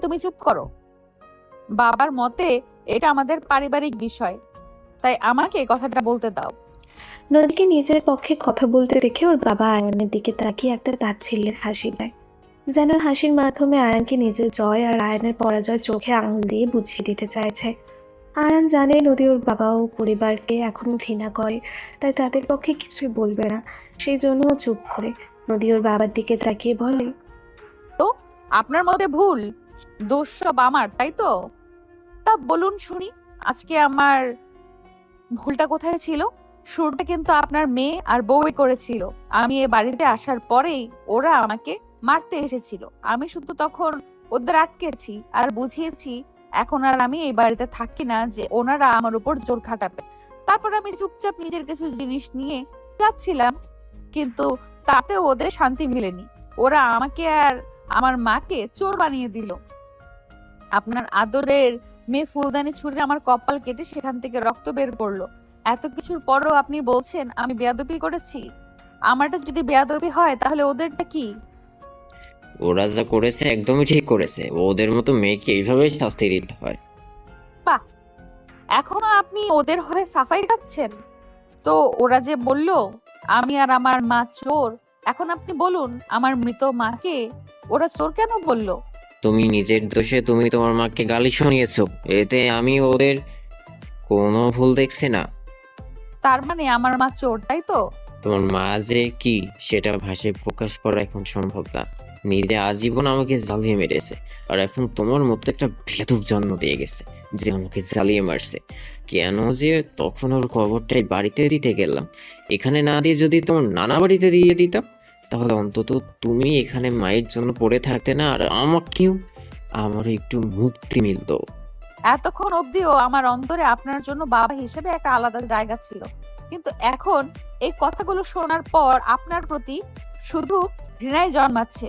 তুমি চুপ করো। বাবার মতে এটা আমাদের পারিবারিক বিষয়, তাই আমাকে কথাটা বলতে দাও। নদীকে নিজের পক্ষে কথা বলতে দেখে ওর বাবা আয়ানের দিকে তাকিয়ে একটা তাচ্ছিল্যের হাসি দেয়, যেন হাসির মাধ্যমে আয়ানকে নিজের জয় আর আয়ানের পরাজয় চোখে আঙুল দিয়ে বুঝিয়ে দিতে চাইছে। আয়ান জানে নদী ওর বাবা ও পরিবারকে এখনো ঘৃণা করে, তাই তাদের পক্ষে কিছুই বলবে না। সেই জন্য ও চুপ করে। নদী ওর বাবার দিকে তাকিয়ে বলে, তো আপনার মতে ভুল, দোষ সব আমার, তাই তো? তা বলুন শুনি, আজকে আমার ভুলটা কোথায় ছিল? শুরুটা কিন্তু আপনার মেয়ে আর বউই করেছিল। আমি এ বাড়িতে আসার পরেই ওরা আমাকে মারতে এসেছিল। আমি শুধু তখন ওদের আটকেছি আর বুঝিয়েছি এখন আর আমি এই বাড়িতে থাকি না, যে ওনারা আমার উপর জোর খাটাবে। তারপর আমি চুপচাপ নিজের কিছু জিনিস নিয়ে যাচ্ছিলাম, কিন্তু তাতে ওদের শান্তি মিলেনি। ওরা আমাকে আর আমার মাকে চোর বানিয়ে দিল। আপনার আদরের মেয়ে ফুলদানি ছুঁড়ে আমার কপাল কেটে সেখান থেকে রক্ত বের করলো। এত কিছুর পরও আপনি বলছেন আমি বেয়াদবি করেছি? আমারটা যদি বেয়াদবি হয় তাহলে ওদেরটা কি? ওরা যা করেছে একদমই ঠিক করেছে। ওদের মতো মেয়েকে এইভাবেই শাস্তি দিতে হয়। বাহ, এখনো আপনি ওদের হয়ে সাফাই গাচ্ছেন? তো ওরা যে বলল আমি আর আমার মা চোর, এখন আপনি বলুন আমার মৃত মাকে ওরা চোর কেন বলল? তুমি নিজের দোষে তুমি তোমার মাকে গালি শুনিয়েছো, এতে আমি ওদের কোনো ভুল দেখছি না। তার মানে আমার মা চোর, তাই তো? তোমার মা যে কি সেটা ভাষায় প্রকাশ করা এখন সম্ভব না। নিজে আজীবন আমাকে জ্বালিয়ে মেরেছে, আর এখন তোমার মতো একটা বেয়াদব জন্ম দিয়ে গেছে যে আমাকে জ্বালিয়ে মারছে। কেন যে তখন ওর খবরটাই বাড়িতে দিতে গেলাম, এখানে না দিয়ে যদি তোমার নানা বাড়িতে দিয়ে দিতাম তাহলে অন্তত তুমি এখানে মায়ের জন্য পড়ে থাকতে না, আর আমারও একটু মুক্তি মিলতো। এতক্ষণ অবধিও আমার অন্তরে আপনার জন্য বাবা হিসেবে একটা আলাদা জায়গা ছিল, কিন্তু এখন এই কথাগুলো শোনার পর আপনার প্রতি শুধু ঘৃণাই জন্মাচ্ছে।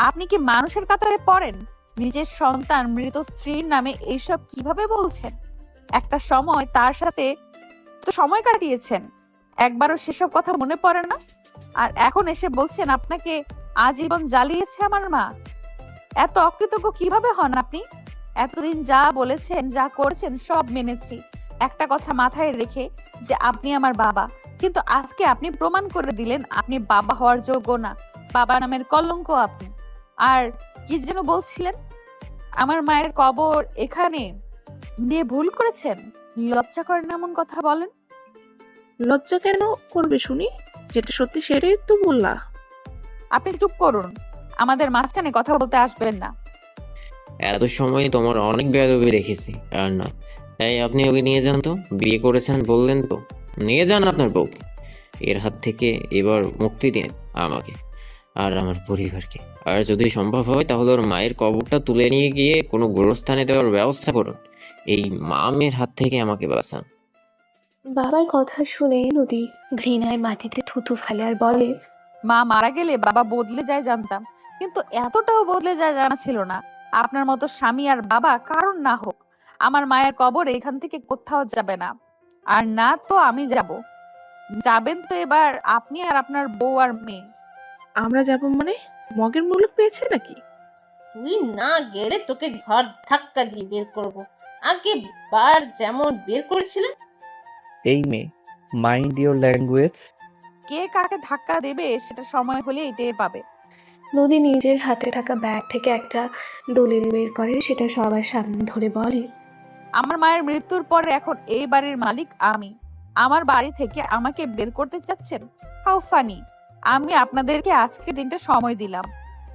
আপনি কি মানুষের কাতারে পড়েন? নিজের সন্তান মৃত স্ত্রীর নামে এইসব কিভাবে বলছেন? একটা সময় তার সাথে তো সময় কাটিয়েছেন, একবারও সেসব কথা মনে পড়ে না? আর এখন এসে বলছেন আপনাকে আজীবন জ্বালিয়েছে আমার মা। এত অকৃতজ্ঞ কিভাবে হন আপনি? এতদিন যা বলেছেন, যা করেছেন সব মেনেছি, একটা কথা মাথায় রেখে যে আপনি আমার বাবা। কিন্তু আজকে আপনি প্রমাণ করে দিলেন আপনি বাবা হওয়ার যোগ্য না, বাবা নামের কলঙ্ক আপনি। আর কি যেন বলছিলেন, আমার মায়ের কবর এখানে দিয়ে ভুল করেছেন? লজ্জা করেন এমন কথা বলেন? লজ্জা কেন করবে শুনি? যেটা সত্যি সেটাই তো বললা। আপনি চুপ করুন, আমাদের মাঝখানে কথা বলতে আসবেন না। এত সময় তোমার অনেক বেয়াদবি দেখেছি, আর না। তাই আপনি ওকে নিয়ে যান তো, বিয়ে করেছেন বললেন তো, নিয়ে যান আপনার বউকে। এর হাত থেকে এবার মুক্তি দিন আমাকে আর আমার পরিবারকে। আর যদি সম্ভব হয় তাহলে ওর মায়ের কবরটা তুলে নিয়ে গিয়ে কোনো গোরস্থানে দেওয়ার ব্যবস্থা করুন। এই মামের হাত থেকে আমাকে বাঁচান। বাবার কথা শুনে নদী ঘৃণায় মাটিতে থুতু ফেলে আর বলে, মা মারা গেলে বাবা বদলে যায় জানতাম, কিন্তু এতটাও বদলে যায় জানা ছিল না। আপনার মতো স্বামী আর বাবা কারণ না হোক, আমার মায়ের কবর এখান থেকে কোথাও যাবে না। আর না তো আমি যাব। যাবেন তো এবার আপনি আর আপনার বউ আর মেয়ে। আমরা যাব মানে? মগের মুলুক পেয়েছে নাকি? তুই না গেলে তোকে ঘর ধাক্কা দিয়ে বের করব। আগে বার যেমন বের করেছিলেন। এই মেয়ে, মাইন্ড ইওর ল্যাঙ্গুয়েজ। কে কাকে ধাক্কা দেবে সেটা সময় হলেই টের পাবে। নদী নিজের হাতে থাকা ব্যাগ থেকে একটা দলিল বের করে, সেটা সবার সামনে ধরে বলে, আমার মায়ের মৃত্যুর পরে এখন এই বাড়ির মালিক আমি। আমার বাড়ি থেকে আমাকে বের করতে চাচ্ছেন? How funny! আমি আপনাদেরকে আজকের দিনটা সময় দিলাম,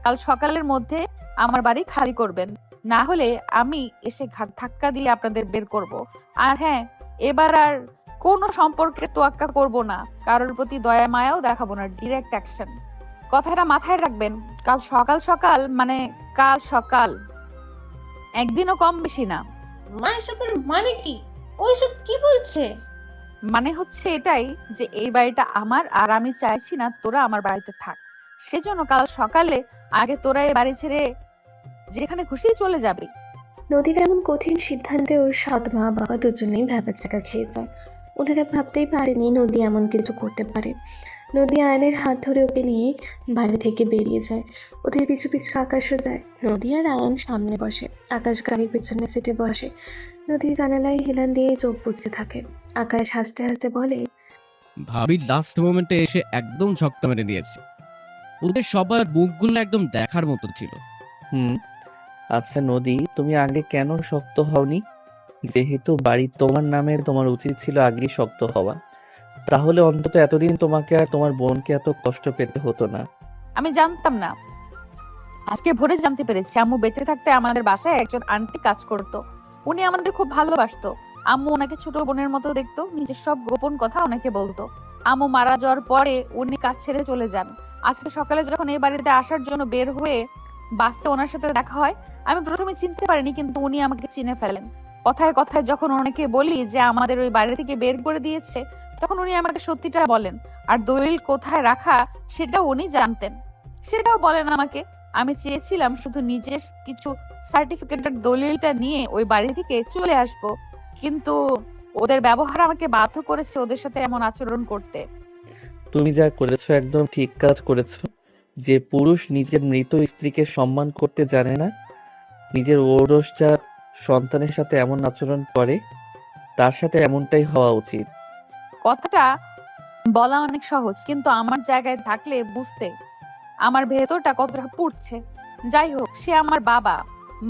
কাল সকালের মধ্যে আমার বাড়ি খালি করবেন, না হলে আমি এসে ঘাট ধাক্কা দিয়ে আপনাদের বের করব। আর হ্যাঁ, এবার আর কোনো সম্পর্কের তোয়াক্কা করব না, কারোর প্রতি দয়া মায়াও দেখাবো না, ডিরেক্ট অ্যাকশন। কথাটা মাথায় রাখবেন। কাল সকাল মানে কাল সকাল, একদিনও কম বেশি না। মা এসবের মানে কি? ওইসব কি বলছে? মানে হচ্ছে এটাই যে এই বাড়িটা আমার, আর আমি চাইছি না তোরা আমার বাড়িতে থাক। সেজন্য কাল সকালে আগে তোরা এই বাড়ি ছেড়ে যেখানে খুশি চলে যাবি। নদীর এমন কঠিন সিদ্ধান্তে ওর সৎ মা বাবা দুজনেই ভ্যাবাচ্যাকা খেয়ে যায়। ওনারা ভাবতেই পারেনি নদী এমন কিছু করতে পারে। নদী আয়নের হাত ধরে ওকে নিয়ে বাড়ি থেকে বেরিয়ে যায়। ওদের পিছু পিছু আকাশও যায়। নদী আর আয়ন সামনে বসে, আকাশ গাড়ির পেছনে সিটে বসে। নদী জানালায় হেলান দিয়ে চোখ বুজতে থাকে। আকাশ হাসতে হাসতে বলে, ভাবির লাস্ট মোমেন্টে এসে একদম ছক্কা মেরে দিয়েছে। ওদের সবার মুখগুলো একদম দেখার মতো ছিল। আচ্ছা নদী, তুমি আগে কেন শক্ত হওনি? যেহেতু বাড়ি তোমার নামে, তোমার উচিত ছিল আগে শক্ত হওয়া। তাহলে অন্তত এতদিন তোমাকে আর তোমার বোনকে এত কষ্ট পেতে হতো না। আমি জানতাম না, আজকে ভোরে জানতে পেরেছি আম্মু বেঁচে থাকতে আমাদের বাসায় একজন আন্টি কাজ করতো। উনি আমাদের খুব ভালোবাসতো। আম্মু ওনাকে ছোট বোনের মতো দেখতো, নিজের সব গোপন কথা ওনাকে বলতো। আম্মু মারা যাওয়ার পরে উনি কাজ ছেড়ে চলে যান। আজকে সকালে যখন এই বাড়িতে আসার জন্য বের হয়ে বাসে ওনার সাথে দেখা হয়, আমি প্রথমে চিনতে পারিনি, কিন্তু উনি আমাকে চিনে ফেলেন। কথায় কথায় যখন ওনাকে বলি যে আমাদের ওই বাড়ি থেকে বের করে দিয়েছে, তখন উনি আমাকে সত্যিটা বলেন। আর দলিল কোথায় রাখা সেটাও উনি জানতেন, সেটাও বলেন আমাকে। আমি চেয়েছিলাম শুধু নিজের কিছু সার্টিফিকেটের দলিলটা নিয়ে ওই বাড়ি থেকে চলে আসব, কিন্তু ওদের ব্যবহার আমাকে বাধ্য করেছে ওদের সাথে এমন আচরণ করতে। তুমি যা করেছো একদম ঠিক কাজ করেছো। যে পুরুষ নিজের মৃত স্ত্রীকে সম্মান করতে জানে না, নিজের ঔরসজাত সন্তানের সাথে এমন আচরণ করে, তার সাথে এমনটাই হওয়া উচিত। কথাটা বলা অনেক সহজ, কিন্তু আমার জায়গায় থাকলে বুঝতে আমার ভেতরটা কতটা পুড়ছে। যাই হোক, সে আমার বাবা।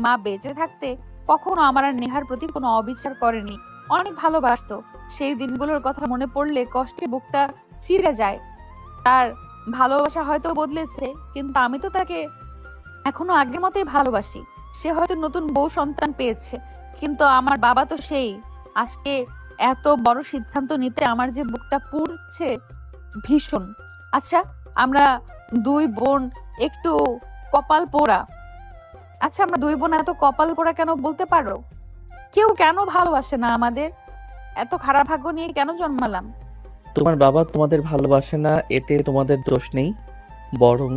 মা বেঁচে থাকতে কখনো আমার আর নেহার প্রতি কোনো অবিচার করেনি, অনেক ভালোবাসতো। সেই দিনগুলোর কথা মনে পড়লে কষ্টে বুকটা চিরে যায়। তার ভালোবাসা হয়তো বদলেছে, কিন্তু আমি তো তাকে এখনো আগের মতোই ভালোবাসি। সে হয়তো নতুন বউ সন্তান পেয়েছে, কিন্তু আমার বাবা তো সেই। আজকে এত বড় সিদ্ধান্ত নিতে আমার যে বুকটা পুড়ছে ভীষণ। আচ্ছা, আমরা দুই বোন একটু কপাল পোড়া। আচ্ছা, আমরা দুই বোন এত কপাল পোড়া কেন বলতে পারো? কেউ কেন ভালোবাসে না আমাদের? এত খারাপ ভাগ্য নিয়ে কেন জন্মালাম? তোমার বাবা তোমাদের ভালোবাসে না, এতে তোমাদের দোষ নেই, বরং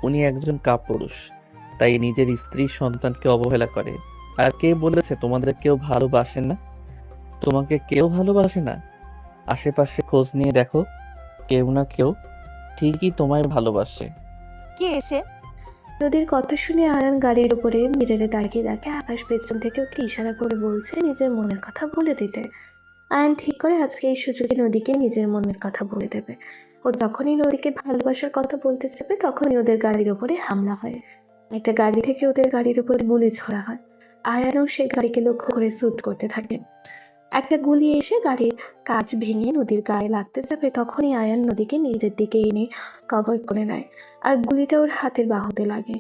উনি একজন কাপুরুষ, তাই নিজের স্ত্রী সন্তানকে অবহেলা করে। আর কে বলেছে তোমাদের কেউ ভালোবাসে না? তোমাকে কেউ ভালোবাসে না? আশেপাশে খোঁজ নিয়ে দেখো, কেউ না কেউ ঠিকই তোমায় ভালোবাসে। কে এসে? নদীর কথা শুনে আয়ান গাড়ির উপরে মিররে তাকিয়ে দেখে আকাশ পেছন থেকে ওকে ইশারা করে বলছে নিজের মনের কথা বলে দিতে। আয়ান ঠিক করে আজকে এই সুযোগে নদীকে নিজের মনের কথা বলে দেবে। ও যখনই নদীকে ভালোবাসার কথা বলতে চাবে তখনই ওদের গাড়ির উপরে হামলা হয়। একটা গাড়ি থেকে ওদের গাড়ির উপরে গুলি ছোড়া হয়। আয়ানও সে গাড়িকে লক্ষ্য করে শ্যুট করতে থাকে। একটা গুলি এসে গাড়ির কাঁচ ভেঙে নদীর গায়ে লাগতে যাবে তখনই আয়ান নদীকে নিজের দিকে এনে কভার করে নেয়, আর গুলিটা ওর হাতের বাহুতে লাগে।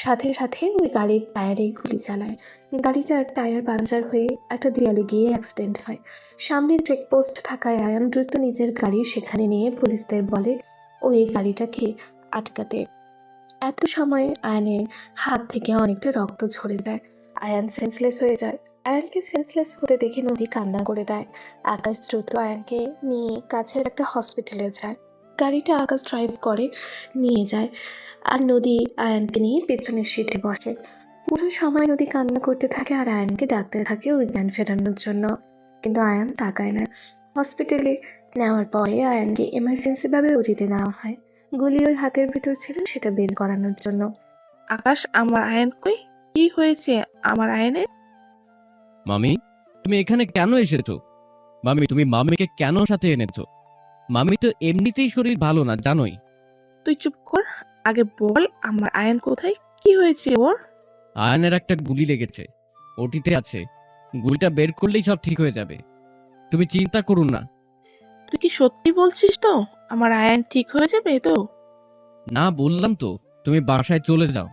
সাথে সাথে ওই গাড়ির টায়ারে গুলি চালায়। গাড়িটার টায়ার পাঞ্চার হয়ে একটা দেয়ালে গিয়ে অ্যাক্সিডেন্ট হয়। সামনে চেকপোস্ট থাকায় আয়ান দ্রুত নিজের গাড়ি সেখানে নিয়ে পুলিশদের বলে ও এই গাড়িটাকে আটকাতে। এত সময় আয়ানের হাত থেকে অনেকটা রক্ত ঝরে যায়। আয়ান সেন্সলেস হয়ে যায়। আয়ানকে সেন্সলেস হতে দেখে নদী কান্না করে দেয়। আকাশ দ্রুত আয়ানকে নিয়ে কাছের একটা হসপিটালে যায়। গাড়িটা আকাশ ড্রাইভ করে নিয়ে যায়, আর নদী আয়ানকে নিয়ে পেছনের সিটে বসে। পুরো সময় নদী কান্না করতে থাকে আর আয়ানকে ডাকতে থাকে ওর জ্ঞান ফেরানোর জন্য, কিন্তু আয়ান তাকায় না। হসপিটালে নেওয়ার পরে আয়ানকে এমার্জেন্সিভাবে ওটিতে নেওয়া হয়। গুলি ওর হাতের ভিতর ছিল সেটা বের করানোর জন্য। আকাশ, আমার আয়ন কই? কি হয়েছে আমার আয়নের? মামি, তুমি এখানে কেন এসেছো? মামি, তুমি মামিকে কেন সাথে এনেছো? মামি তো এমনিতেই শরীর ভালো না, জানোই। তুই চুপ কর, আগে বল আমার আয়ন কোথায়, কি হয়েছে ওর? আয়নের একটা গুলি লেগেছে, ওটিতে আছে। গুলিটা বের করলেই সব ঠিক হয়ে যাবে, তুমি চিন্তা করুন না। তুই কি সত্যি বলছিস তো? আমার আয়ন ঠিক হয়ে যাবে তো? না, বললাম তো, তুমি বাসায় চলে যাও,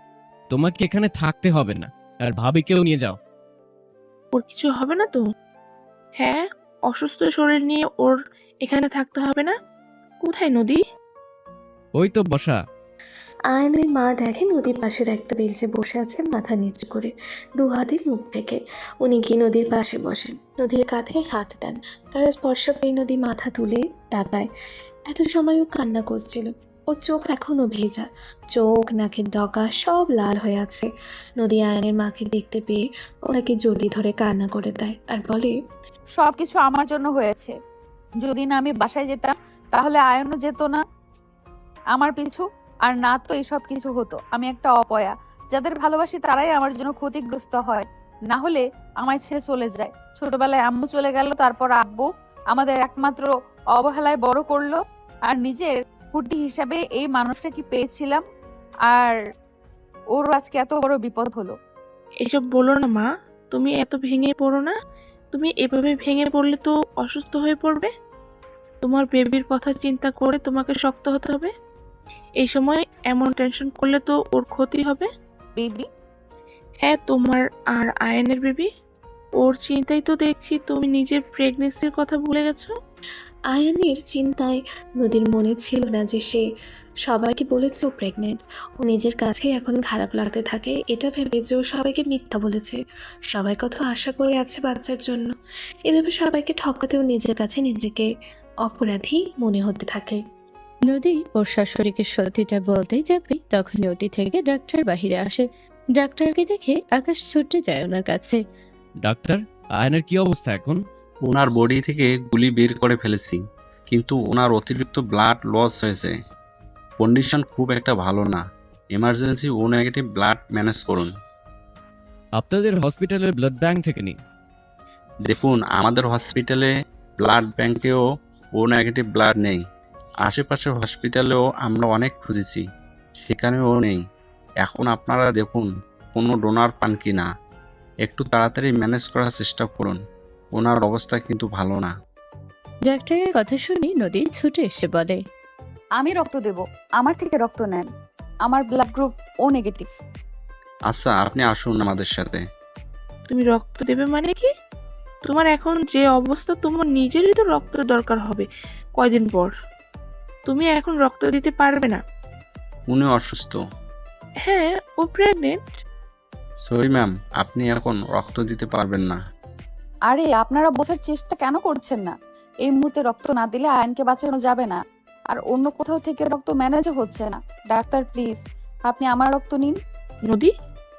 তোমাকে এখানে থাকতে হবে না। আর ভাবিকেও নিয়ে যাও। ওর কিছু হবে না তো? হ্যাঁ, অসুস্থ শরীর নিয়ে ওর এখানে থাকতে হবে না। কোথায় নদী? ওই তো বসা। আয়নের মা দেখে নদীর পাশের একটা বেঞ্চে বসে আছে মাথা নিচু করে, দু হাতে মুখ ঢেকে। উনি গিয়ে নদীর পাশে বসেন, নদীর কাঁধে হাত দেন। তার স্পর্শ পেয়ে নদী মাথা তুলে তাকায়। এত সময় ও কান্না করছিল। ওর চোখ এখনো ভেজা, চোখ নাকের ডগা সব লাল হয়ে আছে। নদী আয়নের মাকে দেখতে পেয়ে ওনাকে জড়িয়ে ধরে কান্না করে দেয় আর বলে, সবকিছু আমার জন্য হয়েছে। যদি না আমি বাসায় যেতাম তাহলে আয়নও যেত না আমার পিছু, আর না তো এসব কিছু হতো। আমি একটা অপয়া, যাদের ভালোবাসি তারাই আমার জন্য ক্ষতিগ্রস্ত হয়, না হলে আমায় ছেড়ে চলে যায়। ছোটবেলায় আম্মু চলে গেল, তারপর আব্বু আমাদের একমাত্র অবহেলায় বড় করলো, আর নিজের হুড্ডি হিসাবে এই মানুষটা কি পেয়েছিলাম, আর ওর আজকে এত বড় বিপদ হলো। এসব বলো না মা, তুমি এত ভেঙে পড়ো না। তুমি এভাবে ভেঙে পড়লে তো অসুস্থ হয়ে পড়বে। তোমার বেবির কথা চিন্তা করে তোমাকে শক্ত হতে হবে। এই সময় এমন টেনশন করলে তো ওর ক্ষতি হবে। বেবি? হ্যাঁ, তোমার আর আয়নের বেবি। ওর চিন্তায় তো দেখছি তুমি নিজের প্রেগনেন্সির কথা ভুলে গেছো। আয়ানের চিন্তায় নদীর মনে ছিল না যে সে সবাইকে বলেছে ও প্রেগনেন্ট। ও নিজের কাছেই এখন খারাপ লাগতে থাকে এটা ভেবে যে ও সবাইকে মিথ্যা বলেছে। সবাই কত আশা করে আছে বাচ্চার জন্য। এভাবে সবাইকে ঠকাতেও নিজের কাছে নিজেকে অপরাধী মনে হতে থাকে। নদী ওর শাশুড়িকে সত্যিটা বলতেই যাবে তখন ওটি থেকে ডাক্তার বাহিরে আসে। ডাক্তারকে দেখে আকাশ ছুটে যায় ওনার কাছে। ডাক্তার, আয়নের কি অবস্থা এখন? ওনার বডি থেকে গুলি বের করে ফেলেছি, কিন্তু ওনার অতিরিক্ত ব্লাড লস হয়েছে। কন্ডিশন খুব একটা ভালো না। এমার্জেন্সি ও নেগেটিভ ব্লাড ম্যানেজ করুন। আপনাদের হসপিটালের ব্লাড ব্যাংক থেকে নিন। দেখুন, আমাদের হসপিটালে ব্লাড ব্যাংকেও ও নেগেটিভ ব্লাড নেই। আশেপাশের হসপিটালেও আমরা অনেক খুঁজেছি, সেখানেও নেই। এখন আপনারা দেখুন কোনো ডোনার পান কি না। একটু তাড়াতাড়ি ম্যানেজ করার চেষ্টা করুন, ওনার অবস্থা কিন্তু ভালো না। ডাক্তারের কথা শুনে নদী ছুটে এসে বলে, আমি রক্ত দেব, আমার থেকে রক্ত নেন। আমার ব্লাড গ্রুপ ও নেগেটিভ। আচ্ছা, আপনি আসুন আমাদের সাথে। তুমি রক্ত দেবে মানে কি? তোমার এখন যে অবস্থা, তোমার নিজেরই তো রক্ত দরকার হবে কয়দিন পর। তুমি এখন রক্ত দিতে পারবে না। উনি অসুস্থ। হ্যাঁ, ও প্রেগনেন্ট। সরি ম্যাম, আপনি এখন রক্ত দিতে পারবেন না। আরে আপনারা বোঝার চেষ্টা কেন করছেন না? এই মুহূর্তে রক্ত না দিলে আয়নকে বাঁচানো যাবে না, আর অন্য কোথাও থেকে রক্ত ম্যানেজও হচ্ছে না। ডাক্তার প্লিজ, আপনি আমার রক্ত নিন। নদী,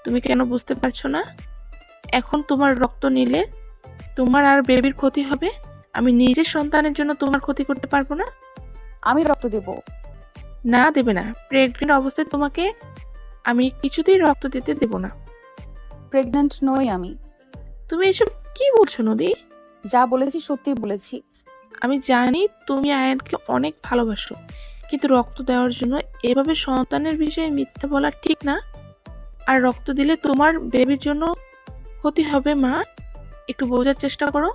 তুমি কেন বুঝতে পারছো না? এখন তোমার রক্ত নিলে তোমার আর বেবির ক্ষতি হবে। আমি নিজের সন্তানের জন্য তোমার ক্ষতি করতে পারবো না। আমি রক্ত দেব। না, দেবে না। প্রেগনেন্ট অবস্থায় তোমাকে আমি কিছুতেই রক্ত দিতে দেব না। প্রেগন্যান্ট নই আমি। তুমি এসব কি বলছো নদী? যা বলেছি সত্যি বলেছি। আমি জানি তুমি আয়ানকে অনেক ভালোবাসো, কিন্তু রক্ত দেওয়ার জন্য এভাবে সন্তানের বিষয়ে মিথ্যা বলা ঠিক না। আর রক্ত দিলে তোমার বেবির জন্য ক্ষতি হবে। মা, একটু বোঝার চেষ্টা করো।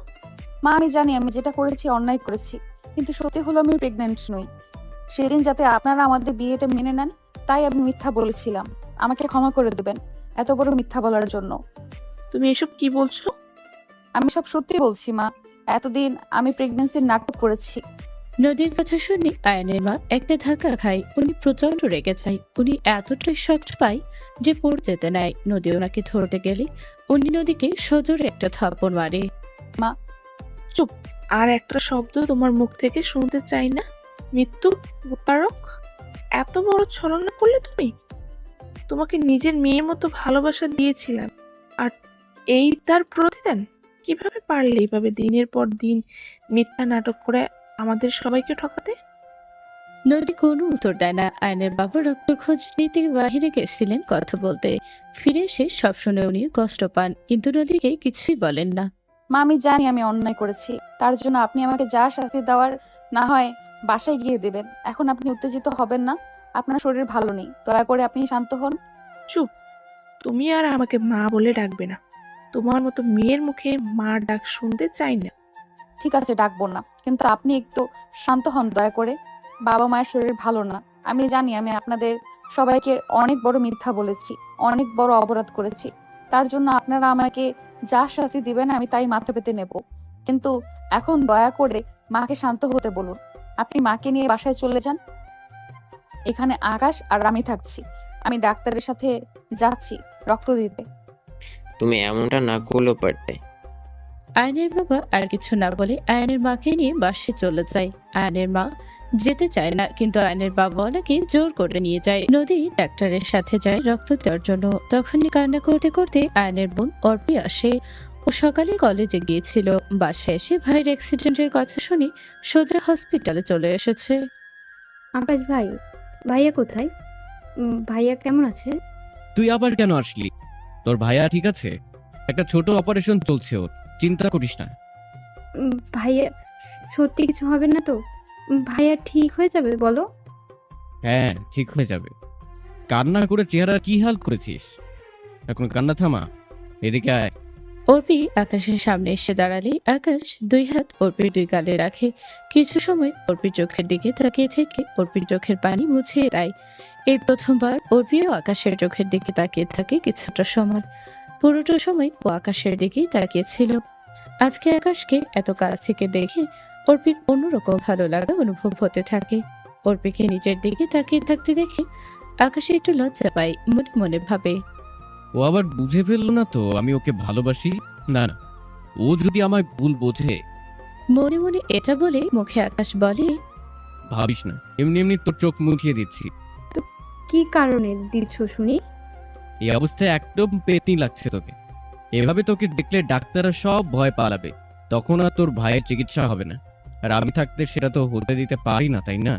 মা, আমি জানি আমি যেটা করেছি অন্যায় করেছি, কিন্তু সত্যি হলো আমি প্রেগন্যান্ট নই। সেদিন যাতে আপনারা আমাদের বিয়েটা মেনে নেন, তাই আমি মিথ্যা বলেছিলাম। আমাকে ক্ষমা করে দেবেন এত বড় মিথ্যা বলার জন্য। তুমি এসব কি বলছো? আমি সব সত্যি বলছি মা। এতদিন আমি প্রেগন্যান্সির নাটক করেছি। নদীর কথা শুনে আয়নের মা একটা ধাক্কা খায়। উনি প্রচন্ড রেগে যায়। উনি এতটাই শক্ত পায় যে পড়ে যেতে নেয়। নদী ওনাকে ধরতে গেলে উনি নদীকে সজোরে একটা থাপ্পড় মারে। মা, চুপ। আর একটা শব্দ তোমার মুখ থেকে শুনতে চাই না। মৃত্যু প্রতারক, এত বড় ছলনা করলে তুমি? তোমাকে নিজের মেয়ের মতো ভালোবাসা দিয়েছিলাম, আর এই তার প্রতিদান? কিভাবে পারলে এইভাবে দিনের পর দিন মিথ্যা নাটক করে আমাদের সবাইকে ঠকাতে? নদী কোনো উত্তর দেয় না। আয়নের বাবা রক্তর খোঁজ নিতে বাহিরে গেছিলেন কথা বলতে। ফিরে এসে সব শুনে উনি কষ্ট পান, কিন্তু নদীকে কিছুই বলেন না। মা, আমি জানি আমি অন্যায় করেছি। তার জন্য আপনি আমাকে যা শাস্তি দেওয়ার না হয় বাসায় গিয়ে দেবেন। এখন আপনি উত্তেজিত হবেন না। আপনার শরীর ভালো নেই, দয়া করে আপনি শান্ত হন। চুপ। তুমি আর আমাকে মা বলে ডাকবে না। তোমার মতো মেয়ের মুখে মার ডাক শুনতে চাই না। ঠিক আছে, ডাকবো না, কিন্তু আপনি একটু শান্ত হন দয়া করে। বাবা মায়ের শরীর ভালো না। আমি জানি আমি আপনাদের সবাইকে অনেক বড় মিথ্যা বলেছি, অনেক বড় অপরাধ করেছি। তার জন্য আপনারা আমাকে যা শাস্তি দিবেন আমি তাই মাথা পেতে নেব। কিন্তু এখন দয়া করে মাকে শান্ত হতে বলুন। আপনি মাকে নিয়ে বাসায় চলে যান। এখানে আকাশ আর আমি থাকছি। আমি ডাক্তারের সাথে যাচ্ছি রক্ত দিতে। তুমি এমনটা না করলেও পারতে। আয়নের বাবা আর কিছু না বলে আয়নের মাকে নিয়ে বাসে চলে যায়। আয়নের মা যেতে চায় না, কিন্তু আয়নের বাবা ওনাকে জোর করে নিয়ে যায়। নদী ডাক্তারের সাথে যায় রক্ত দেওয়ার জন্য। তখনই কান্না করতে করতে আয়নের বোন অর্পি আসে। ও সকালে কলেজে গিয়েছিল। বাসায় এসে ভাইয়ের অ্যাক্সিডেন্টের কথা শুনে সোজা হসপিটালে চলে এসেছে। আকাশ ভাই, ভাইয়া কোথায়? ভাইয়া কেমন আছে? তুই আবার কেন আসলি? তোর ভাইয়া ঠিক আছে? একটা ছোট অপারেশন চলছে ওর, চিন্তা করিস না। ভাইয়া সত্যি কিছু হবে না তো? ভাইয়া ঠিক হয়ে যাবে বলো? হ্যাঁ, ঠিক হয়ে যাবে। কান্না করে চেহারা কি হাল করেছিস? এখন কান্না থামা, এদিকে আয়। অর্পি আকাশের সামনে এসে দাঁড়ালে আকাশ দুই হাত অর্পির দুই গালে রাখে। কিছু সময় অর্পির চোখের দিকে তাকিয়ে থেকে অর্পির চোখের পানি মুছিয়ে দেয়। এই প্রথমবার অর্পিও আকাশের চোখের দিকে তাকিয়ে থাকে কিছুটা সময়। পুরোটা সময় ও আকাশের দিকেই তাকিয়েছিল। আজকে আকাশকে এত কাছ থেকে দেখে অর্পির অন্যরকম ভালো লাগা অনুভব হতে থাকে। অর্পিকে নিজের দিকে তাকিয়ে থাকতে দেখে আকাশে একটু লজ্জা পায়। মনে মনে ভাবে, ও আবার বুঝে ফেললো না তো আমি ওকে ভালোবাসি? না না, ও যদি আমায় ভুল বোঝে। মনে মনে এটা বলে মুখে আকাশ বলে, ভাবিস না, এমনি এমনি তোর চোখ মুখিয়ে দিচ্ছি। কি কারণে দিচ্ছ শুনি? এই অবস্থায় একদম পেতনি লাগছে তোকে। এভাবে তোকে দেখলে ডাক্তাররা সব ভয় পালাবে, তখন আর তোর ভাইয়ের চিকিৎসা হবে না। আর আমি থাকতে সেটা তো হতে দিতে পারি না, তাই না?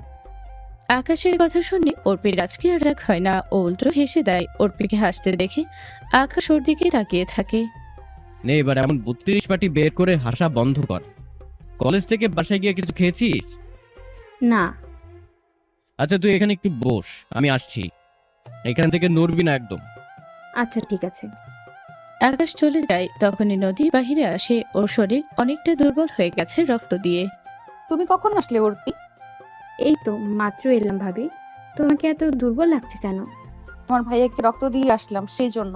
আকাশের কথা শুনে অর্পির আজকে আর রাগ হয় না। ও উল্টো হেসে দেয়। অর্পিকে হাসতে দেখে আকাশ ওর দিকে তাকিয়ে থাকে। নে এবার এমন 32 পাটি বের করে হাসা বন্ধ কর। কলেজ থেকে বাসায় গিয়ে কিছু খেয়েছিস? না। আচ্ছা তুই এখানে একটু বস, আমি আসছি। এখান থেকে নড়বি না একদম। আচ্ছা ঠিক আছে। আকাশ চলে যায়। তখনই নদী বাহিরে আসে। ওর শরীর অনেকটা দুর্বল হয়ে গেছে রক্ত দিয়ে। তুমি কখন আসলে অর্পি? এই তো মাত্র এলাম ভাবি। তোমাকে এত দুর্বল লাগছে কেন? তোমার ভাইয়াকে রক্ত দিয়ে আসলাম সেই জন্য।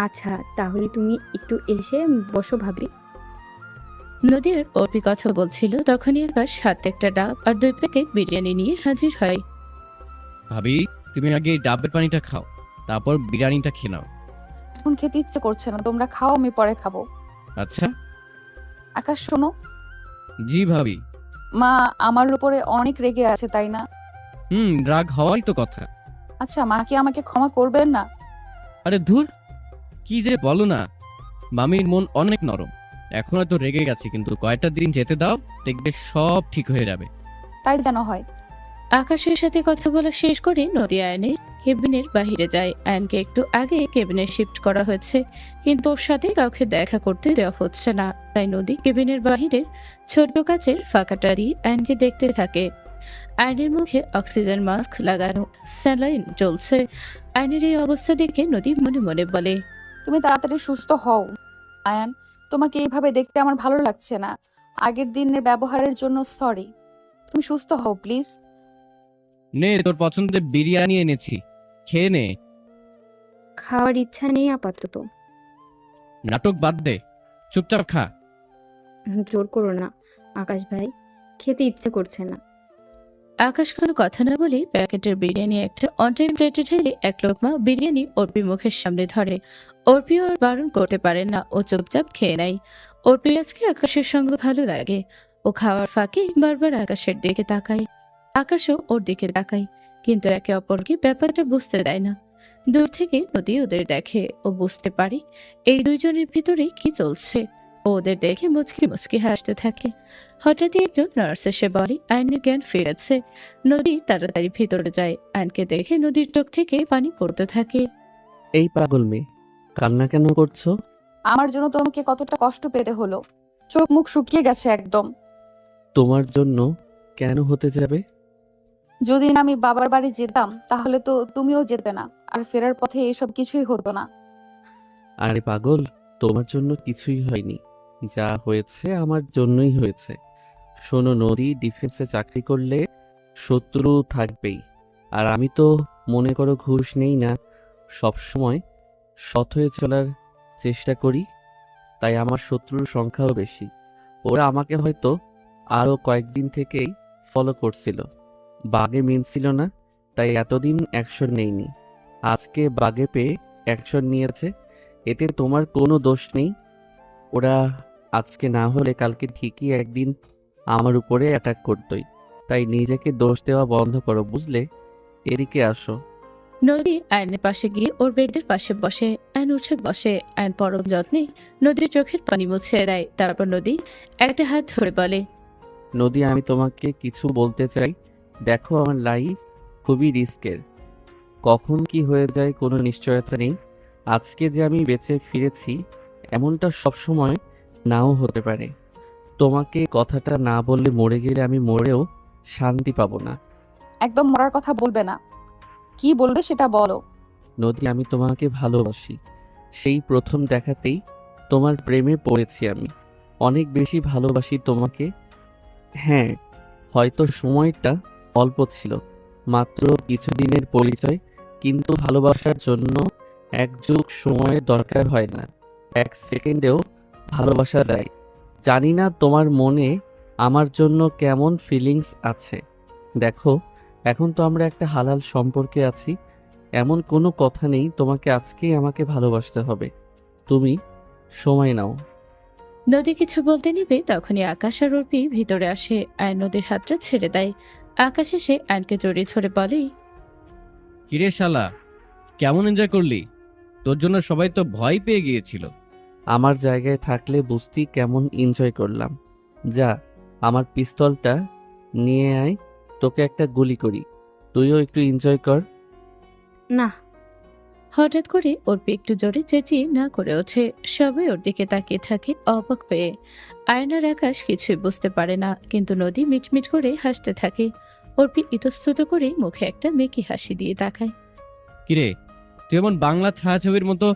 আচ্ছা তাহলে তুমি একটু এসে বসো ভাবি। নদী আর অর্পি কথা বলছিল, তখনই আকাশ হাতে একটা ডাব আর 2 প্যাকেট বিরিয়ানি নিয়ে হাজির হয়। ভাবি, তুমি আগে এই ডাবের পানিটা খাও, তারপর বিরিয়ানিটা খেয়ে নাও। এখন খেতে ইচ্ছে করছে না, তোমরা খাও, আমি পরে খাবো। আচ্ছা। আকাশ শোনো, জি ভাবি। মা আমার উপরে অনেক রেগে আছে, তাই না? রাগ হওয়াই তো কথা। আচ্ছা, মা কি আমাকে ক্ষমা করবেন না? আরে ধুর, কি যে বলো না। মামির মন অনেক নরম, এখন হয়তো রেগে গেছে, কিন্তু কয়েকটা দিন যেতে দাও, দেখবে সব ঠিক হয়ে যাবে। তাই যেন হয়। আকাশের সাথে কথা বলা শেষ করে নদী আয়নের কেবিনের বাহিরে যায়। আয়নকে একটু আগে কেবিনে শিফট করা হয়েছে, কিন্তু ওর সাথে কাউকে দেখা করতে দেওয়া হচ্ছে না। তাই নদী কেবিনের বাহিরের ছোট কাচের ফাঁকাটা দিয়ে আয়নকে দেখতে থাকে। আয়নের মুখে অক্সিজেন মাস্ক লাগানো, স্যালাইন জ্বলছে। আয়নের এই অবস্থা দেখে নদী মনে মনে বলে, তুমি তাড়াতাড়ি সুস্থ হও আয়ান, তোমাকে এইভাবে দেখতে আমার ভালো লাগছে না। আগের দিনের ব্যবহারের জন্য সরি। তুমি সুস্থ হও প্লিজ। নে, তোর পছন্দের বিরিয়ানি এনেছি, খেয়ে নে। খাওয়ার ইচ্ছা নেই আপাতত। নাটক বাদ দে, চুপচাপ খা। জোর করো না আকাশ ভাই, খেতে ইচ্ছে করছে না। আকাশ কোনো কথা না বলে প্যাকেটের বিরিয়ানি একটা অনটাইম প্লেটে ঢেলে এক লোকমা বিরিয়ানি অর্পি মুখের সামনে ধরে। অর্পি ওর বারণ করতে পারে না, ও চুপচাপ খেয়ে নেয়। অর্পির আজকে আকাশের সঙ্গে ভালো লাগে। ও খাওয়ার ফাঁকে বারবার আকাশের দিকে তাকায়, আকাশও ওর দিকে তাকায়, কিন্তু একে অপরকে ব্যাপারটা বুঝতে দেয় না। দূর থেকে নদী ওদের দেখে, ও বুঝতে পারে এই দুইজনের ভিতরে কি চলছে। ও ওদের দেখে মুচকি মুচকি হাসতে থাকে। হঠাৎই একজন নার্স এসে বলে আয়নের জ্ঞান ফিরেছে। নদী তাড়াতাড়ি ভিতরে যায়। আয়নকে দেখে নদীর চোখ থেকে পানি পড়তে থাকে। এই পাগল মেয়ে, কান্না কেন করছো? আমার জন্য তোমাকে কতটা কষ্ট পেতে হলো, চোখ মুখ শুকিয়ে গেছে একদম। তোমার জন্য কেন হতে যাবে? যদি না আমি বাবার বাড়ি যেতাম তাহলে তো তুমিও যেতে না, আর ফেরার পথে এসব কিছুই হতো না। আরে পাগল, তোমার জন্য কিছুই হয়নি, যা হয়েছে আমার জন্যই হয়েছে। শোনো নদী, ডিফেন্সে চাকরি করলে শত্রু থাকবেই, আর আমি তো মনে করো ঘুষ নেই না, সবসময় সৎ হয়ে চলার চেষ্টা করি, তাই আমার শত্রুর সংখ্যাও বেশি। ওরা আমাকে হয়তো আরও কয়েকদিন থেকেই ফলো করছিল, বাগে মিলছিল না, তাই এতদিন অ্যাকশন নেইনি। আজকে বাগে পেয়ে অ্যাকশন নিয়েছে, এতে তোমার কোনো দোষ নেই। ওরা আজকে না হলে কালকে ঠিকই একদিন আমার উপরে অ্যাটাক করতোই, তাই নিজেকে দোষ দেওয়া বন্ধ করো, বুঝলে? এদিকে আসো। নদী আয়নের পাশে গিয়ে ওর বেডের পাশে বসে। আয়ন উঠে বসে। আয়ন পরম যত্নে নদীর চোখের পানি মুছে দেয়। তারপর নদী একটা হাত ধরে বলে, নদী, আমি তোমাকে কিছু বলতে চাই। দেখো, আমার লাইফ খুবই রিস্কের, কখন কি হয়ে যায় কোনো নিশ্চয়তা নেই। আজকে যে আমি বেঁচে ফিরেছি এমনটা সবসময় নাও হতে পারে। তোমাকে কথাটা না বললে মরে গেলে আমি মরেও শান্তি পাবো না। একদম মরার কথা বলবে না, কি বলবে সেটা বলো। নদী, আমি তোমাকে ভালোবাসি। সেই প্রথম দেখাতেই তোমার প্রেমে পড়েছি আমি, অনেক বেশি ভালোবাসি তোমাকে। হ্যাঁ, হয়তো সময়টা অল্প ছিল, মাত্র কিছুদিনের পরিচয়, কিন্তু ভালোবাসার জন্য এক যুগ সময়ের দরকার হয় না, এক সেকেন্ডেও ভালোবাসা যায়। জানি না তোমার মনে আমার জন্য কেমন ফিলিংস আছে। দেখো, এখন তো আমরা একটা হালাল সম্পর্কে আছি, এমন কোনো কথা নেই তোমাকে আজকেই আমাকে ভালোবাসতে হবে। তুমি সময় নাও। নদী কিছু বলতে নিবে তখনই আকাশ আর অর্পি ভিতরে আসে। আয়ন নদীর হাতটা ছেড়ে দেয়। আকাশ এসে আয়নকে জড়িয়ে ধরে বলে, কিরে শালা, কেমন এনজয় করলি? তোর জন্য সবাই তো ভয় পেয়ে গিয়েছিল। আমার জায়গায় থাকলে বুঝতি কেমন এনজয় করলাম। যা, আমার পিস্তলটা নিয়ে আয়, তোকে একটা গুলি করি, তুইও একটু এনজয় কর। না। হঠাৎ করে অর্পি একটু জোরে চেঁচিয়ে না করে ওঠে। সবাই ওর দিকে তাকিয়ে থাকে অবাক পেয়ে। আয়নার আকাশ কিছুই বুঝতে পারে না, কিন্তু নদী মিটমিট করে হাসতে থাকে। অর্পি ইতস্তত করে মুখে একটা মেকি হাসি দিয়ে তাকায়। কিরে, তুই এমন বাংলা ছায়াছবির মতো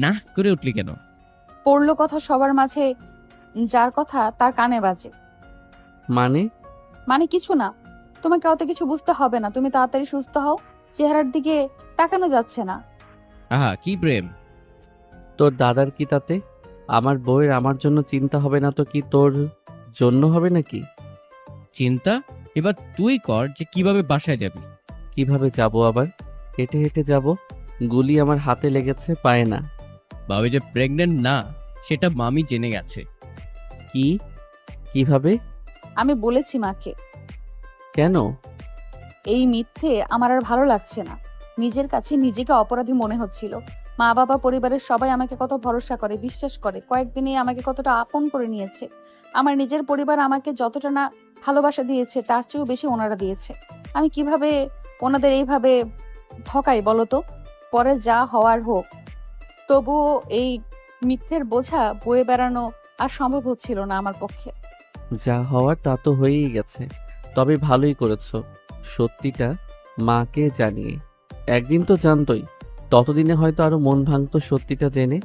না করে উঠলি কেন? পড়লো কথা সবার মাঝে, যার কথা তার কানে বাজে। মানে কিছু না, তোমাকে অত কিছু বুঝতে হবে না, তুমি তাড়াতাড়ি সুস্থ হও। চেহারার দিকে তাকানো যাচ্ছে না। আহা, কি প্রেম! তোর দাদার কি তাতে? আমার বউয়ের আমার জন্য চিন্তা হবে না তো কি তোর জন্য হবে নাকি? চিন্তা এবার তুই কর যে কিভাবে বাসায় যাবি, কিভাবে যাব আবার? হেঁটে হেঁটে যাব? গুলি আমার হাতে লেগেছে, পায়ে না। ভাবি যে প্রেগনেন্ট না সেটা মামি জেনে গেছে। কি? কিভাবে? আমি বলেছি মাকে। কেন? এই মিথ্যে আমার আর ভালো লাগছে না। নিজের কাছে নিজেকে অপরাধী মনে হচ্ছিল। মা বাবা পরিবারের সবাই আমাকে কত ভরসা করে, বিশ্বাস করে, কয়েকদিনে আমাকে কতটা আপন করে নিয়েছে। আমার নিজের পরিবার আমাকে যতটা না ভালোবাসা দিয়েছে তার চেয়েও বেশি ওনারা দিয়েছে। আমি কিভাবে ওনাদের এইভাবে ঠকাই বলো তো? পরে যা হওয়ার হোক, তবুও এই মিথ্যের বোঝা বয়ে বেড়ানো আর সম্ভব হচ্ছিল না আমার পক্ষে। যা হওয়ার তা তো হয়েই গেছে। তবে ভালোই করেছো সত্যিটা মাকে জানিয়ে। একদিন তো জানতোই, ততদিনে হয়তো আরো মন ভাঙতো সত্যিটা জেনে।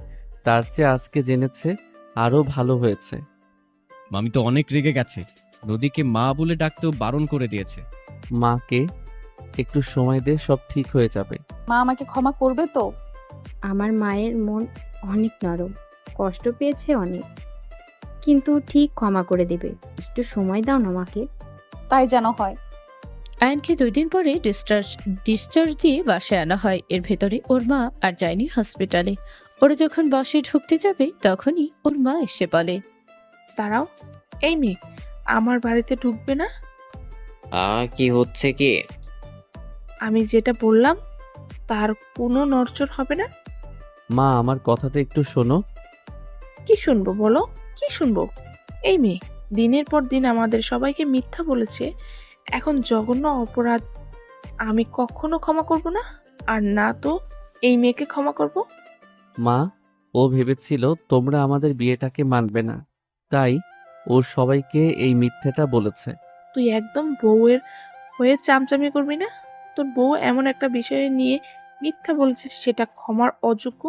তার চেয়ে আজকে জেনেছে আরো ভালো হয়েছে। মামি তো অনেক রেগে গেছে, নদীকে মা বলে ডাকতেও বারণ করে দিয়েছে। মাকে একটু সময় দে, সব ঠিক হয়ে যাবে। মা আমাকে ক্ষমা করবে তো? আমার মায়ের মন অনেক নরম, কষ্ট পেয়েছে অনেক, কিন্তু ঠিক ক্ষমা করে দেবে। একটু সময় দাও না মাকে। তাই যেন হয়। আয়নকে 2 দিন পরে ডিসচার্জ দিয়ে বাসায় আনা হয়। এর ভেতরে ওর মা আর যায়নি হসপিটালে। ওরা যখন বাসে ঢুকতে যাবে তখনই ওর মা এসে বলে, দাঁড়াও, এই মেয়ে আমার বাড়িতে ঢুকবে না। কি হচ্ছে কি? আমি যেটা বললাম তার কোনো নড়চড় হবে না। মা আমার কথাটা একটু শোনো। কি শুনবো বলো, কি শুনবো? এই মেয়ে দিনের পর দিন আমাদের সবাইকে মিথ্যা বলেছে, এখন জঘন্য অপরাধ আমি কখনো ক্ষমা করব না, আর না তো এই মেয়েকে ক্ষমা করব। মা, ও ভেবেছিল তোমরা আমাদের বিয়েটাকে মানবে না, তাই ও সবাইকে এই মিথ্যেটা বলেছে। তুই একদম বউয়ের হয়ে চামচামি করবি না। তোর বউ এমন একটা বিষয় নিয়ে মিথ্যা বলেছে, সেটা ক্ষমার অযোগ্য।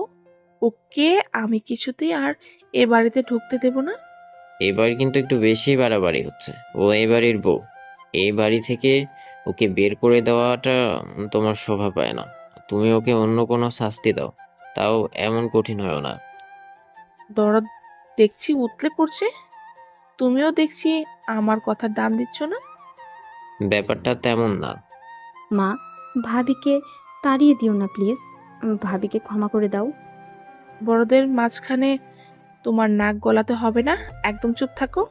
ওকে আমি কিছুতেই আর এ বাড়িতে ঢুকতে দেব না। এবার কিন্তু একটু বেশি বাড়াবাড়ি হচ্ছে। ও এই বাড়ির বউ। এই বাড়ি থেকে ওকে বের করে দেওয়াটা তোমার শোভা পায় না। তুমি ওকে অন্য কোনো শাস্তি দাও, তাও এমন কঠিন হয় না। দরদ দেখছি উতলে পড়ছে, তুমিও দেখছি আমার কথার দাম দিচ্ছ না। ব্যাপারটা তেমন না। মা, ভাবিকে তাড়িয়ে দিও না প্লিজ। ভাবিকে ক্ষমা করে দাও। বড়দের মাঝখানে তোমার নাক গলাতে হবে না, একদম চুপ থাকো।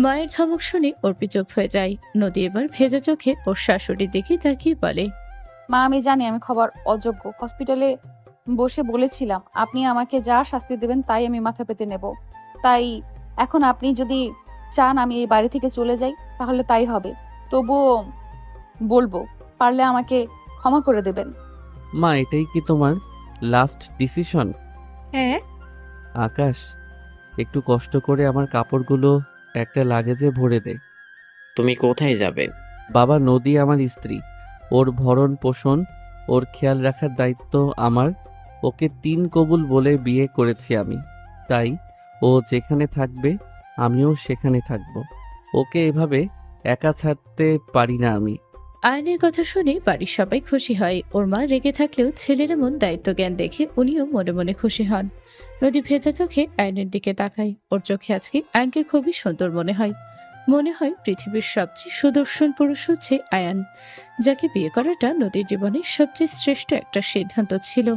মায়ের ধমক শুনে অর্পি চুপ হয়ে যায়। নদী এবার ভেজা চোখে ওর শাশুড়ির দিকে তাকিয়ে বলে, মা আমি জানি আমি খবর অযোগ্য। হসপিটালে বসে বলেছিলাম আপনি আমাকে যা শাস্তি দেবেন তাই আমি মাথা পেতে নেব। তাই এখন আপনি যদি চান আমি এই বাড়ি থেকে চলে যাই তাহলে তাই হবে। তবুও বলবো, পারলে আমাকে ক্ষমা করে দেবেন। মা, এটাই কি তোমার লাস্ট ডিসিশন? হ্যাঁ। আকাশ, একটু কষ্ট করে আমার কাপড়গুলো একটা লাগেজে ভরে দে। তুমি কোথায় যাবে? বাবা, নদী আমার স্ত্রী, ওর ভরণ পোষণ, ওর খেয়াল রাখার দায়িত্ব আমার। ওকে 3 কবুল বলে বিয়ে করেছি আমি, তাই ও যেখানে থাকবে আমিও সেখানে থাকব। ওকে এভাবে একা ছাড়তে পারি না আমি। আয়নের কথা শুনে বাড়ির সবাই খুশি হয়। ওর মা রেগে থাকলেও ছেলের এমন দায়িত্ব জ্ঞান দেখে উনিও মনে মনে খুশি হন। নদী ভেজা চোখে আয়নের দিকে তাকায়। ওর চোখে আজকে আয়নকে খুবই সুন্দর মনে হয়। মনে হয় পৃথিবীর সবচেয়ে সুদর্শন পুরুষ হচ্ছে আয়ান, যাকে বিয়ে করাটা নদীর জীবনের সবচেয়ে শ্রেষ্ঠ একটা সিদ্ধান্ত ছিল।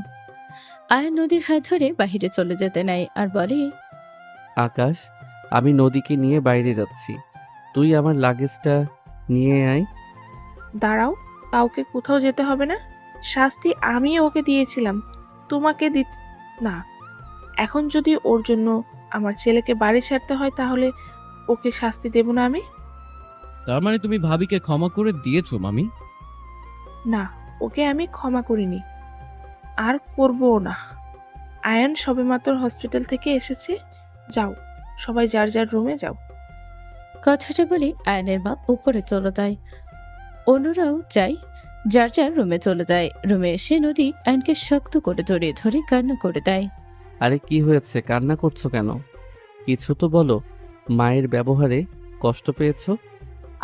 আয়ান নদীর হাত ধরে বাহিরে চলে যেতে নেয় আর বলে, আকাশ, আমি নদীকে নিয়ে বাইরে যাচ্ছি, তুই আমার লাগেজটা নিয়ে আয়। দাঁড়াও, কাউকে কোথাও যেতে হবে না। শাস্তি আমি ওকে দিয়েছিলাম, তোমাকে না। এখন যদি ওর জন্য আমার ছেলেকে বাড়ি ছাড়তে হয় তাহলে ওকে শাস্তি দেব না আমি। তার মানে তুমি ভাবিকে ক্ষমা করে দিয়েছো মামি? না, ওকে আমি ক্ষমা করিনি, আর করবও না। আয়ান সবেমাত্র হসপিটাল থেকে এসেছে, যাও সবাই যার যার রুমে যাও। কথাটা বলে আয়নের মা উপরে চলে যায়। অন্যরাও যায়, যার যার রুমে চলে যায়। রুমে এসে নদী আয়নকে শক্ত করে জড়িয়ে ধরে কান্না করে দেয়। আরে কি হয়েছে, কান্না করছো কেন? কিছু তো বলো। মায়ের ব্যবহারে কষ্ট পেয়েছো?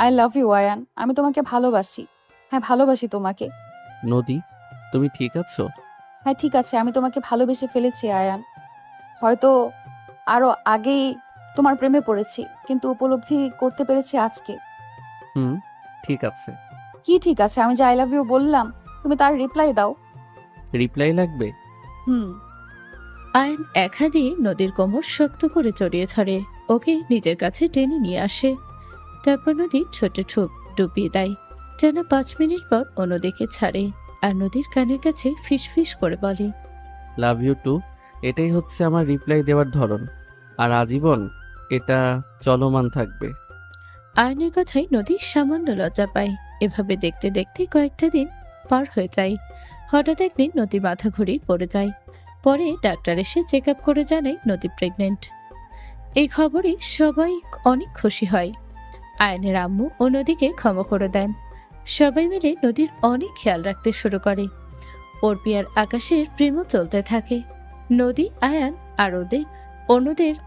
আই লাভ ইউ আয়ান, আমি তোমাকে ভালোবাসি। হ্যাঁ ভালোবাসি তোমাকে। নদী, তুমি ঠিক আছো? হ্যাঁ ঠিক আছে, আমি তোমাকে ভালোবেসে ফেলেছি আয়ান। হয়তো আরো আগেই তোমার প্রেমে পড়েছি, কিন্তু উপলব্ধি করতে পেরেছি আজকে। ঠিক আছে। কি ঠিক আছে, আমি যে আই লাভ ইউ বললাম তুমি তার রিপ্লাই দাও। রিপ্লাই লাগবে? হুম। আয়ন এক হাতে নদীর কোমর শক্ত করে জড়িয়ে ধরে, ওকে নিজের কাছে টেনে নিয়ে আসে। তারপর নদী ছোট ঠোপ ডুবিয়ে দেয়। যেন 5 মিনিট পর অন্যদিকে ছাড়ে আর নদীর কানের কাছে ফিসফিস করে বলে, লাভ ইউ টু। এটাই হচ্ছে আমার রিপ্লাই দেওয়ার ধরন, আর আজীবন এটা চলমান থাকবে। আয়নের কথায় নদী সামান্য লজ্জা পায়। এভাবে দেখতে দেখতে কয়েকটা দিন পার হয়ে যায়। হঠাৎ একদিন নদী মাথা ঘুরিয়ে পড়ে যায়। পরে ডাক্তার এসে চেক আপ করে জানায় নদী প্রেগনেন্ট। এই খবরে সবাই অনেক খুশি হয়। আয়নের আম্মু ও নদীকে ক্ষমা করে দেন। সবাই মিলে নদীর অনেক খেয়াল রাখতে শুরু করে। অর্পি আর আকাশের প্রেমও চলতে থাকে। নদী, আয়ান আর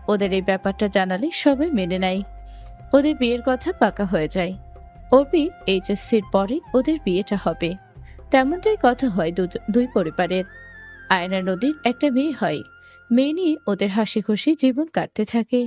ওদের এই ব্যাপারটা জানালে সবাই মেনে নেয়। ওদের বিয়ের কথা পাকা হয়ে যায়। অর্পি এইচএসসির পরে ওদের বিয়েটা হবে, তেমনটাই কথা হয় দুই পরিবারের। আয়না নদীর একটা মেয়ে হয়। মেয়ে নিয়ে ওদের হাসি খুশি জীবন কাটতে থাকে।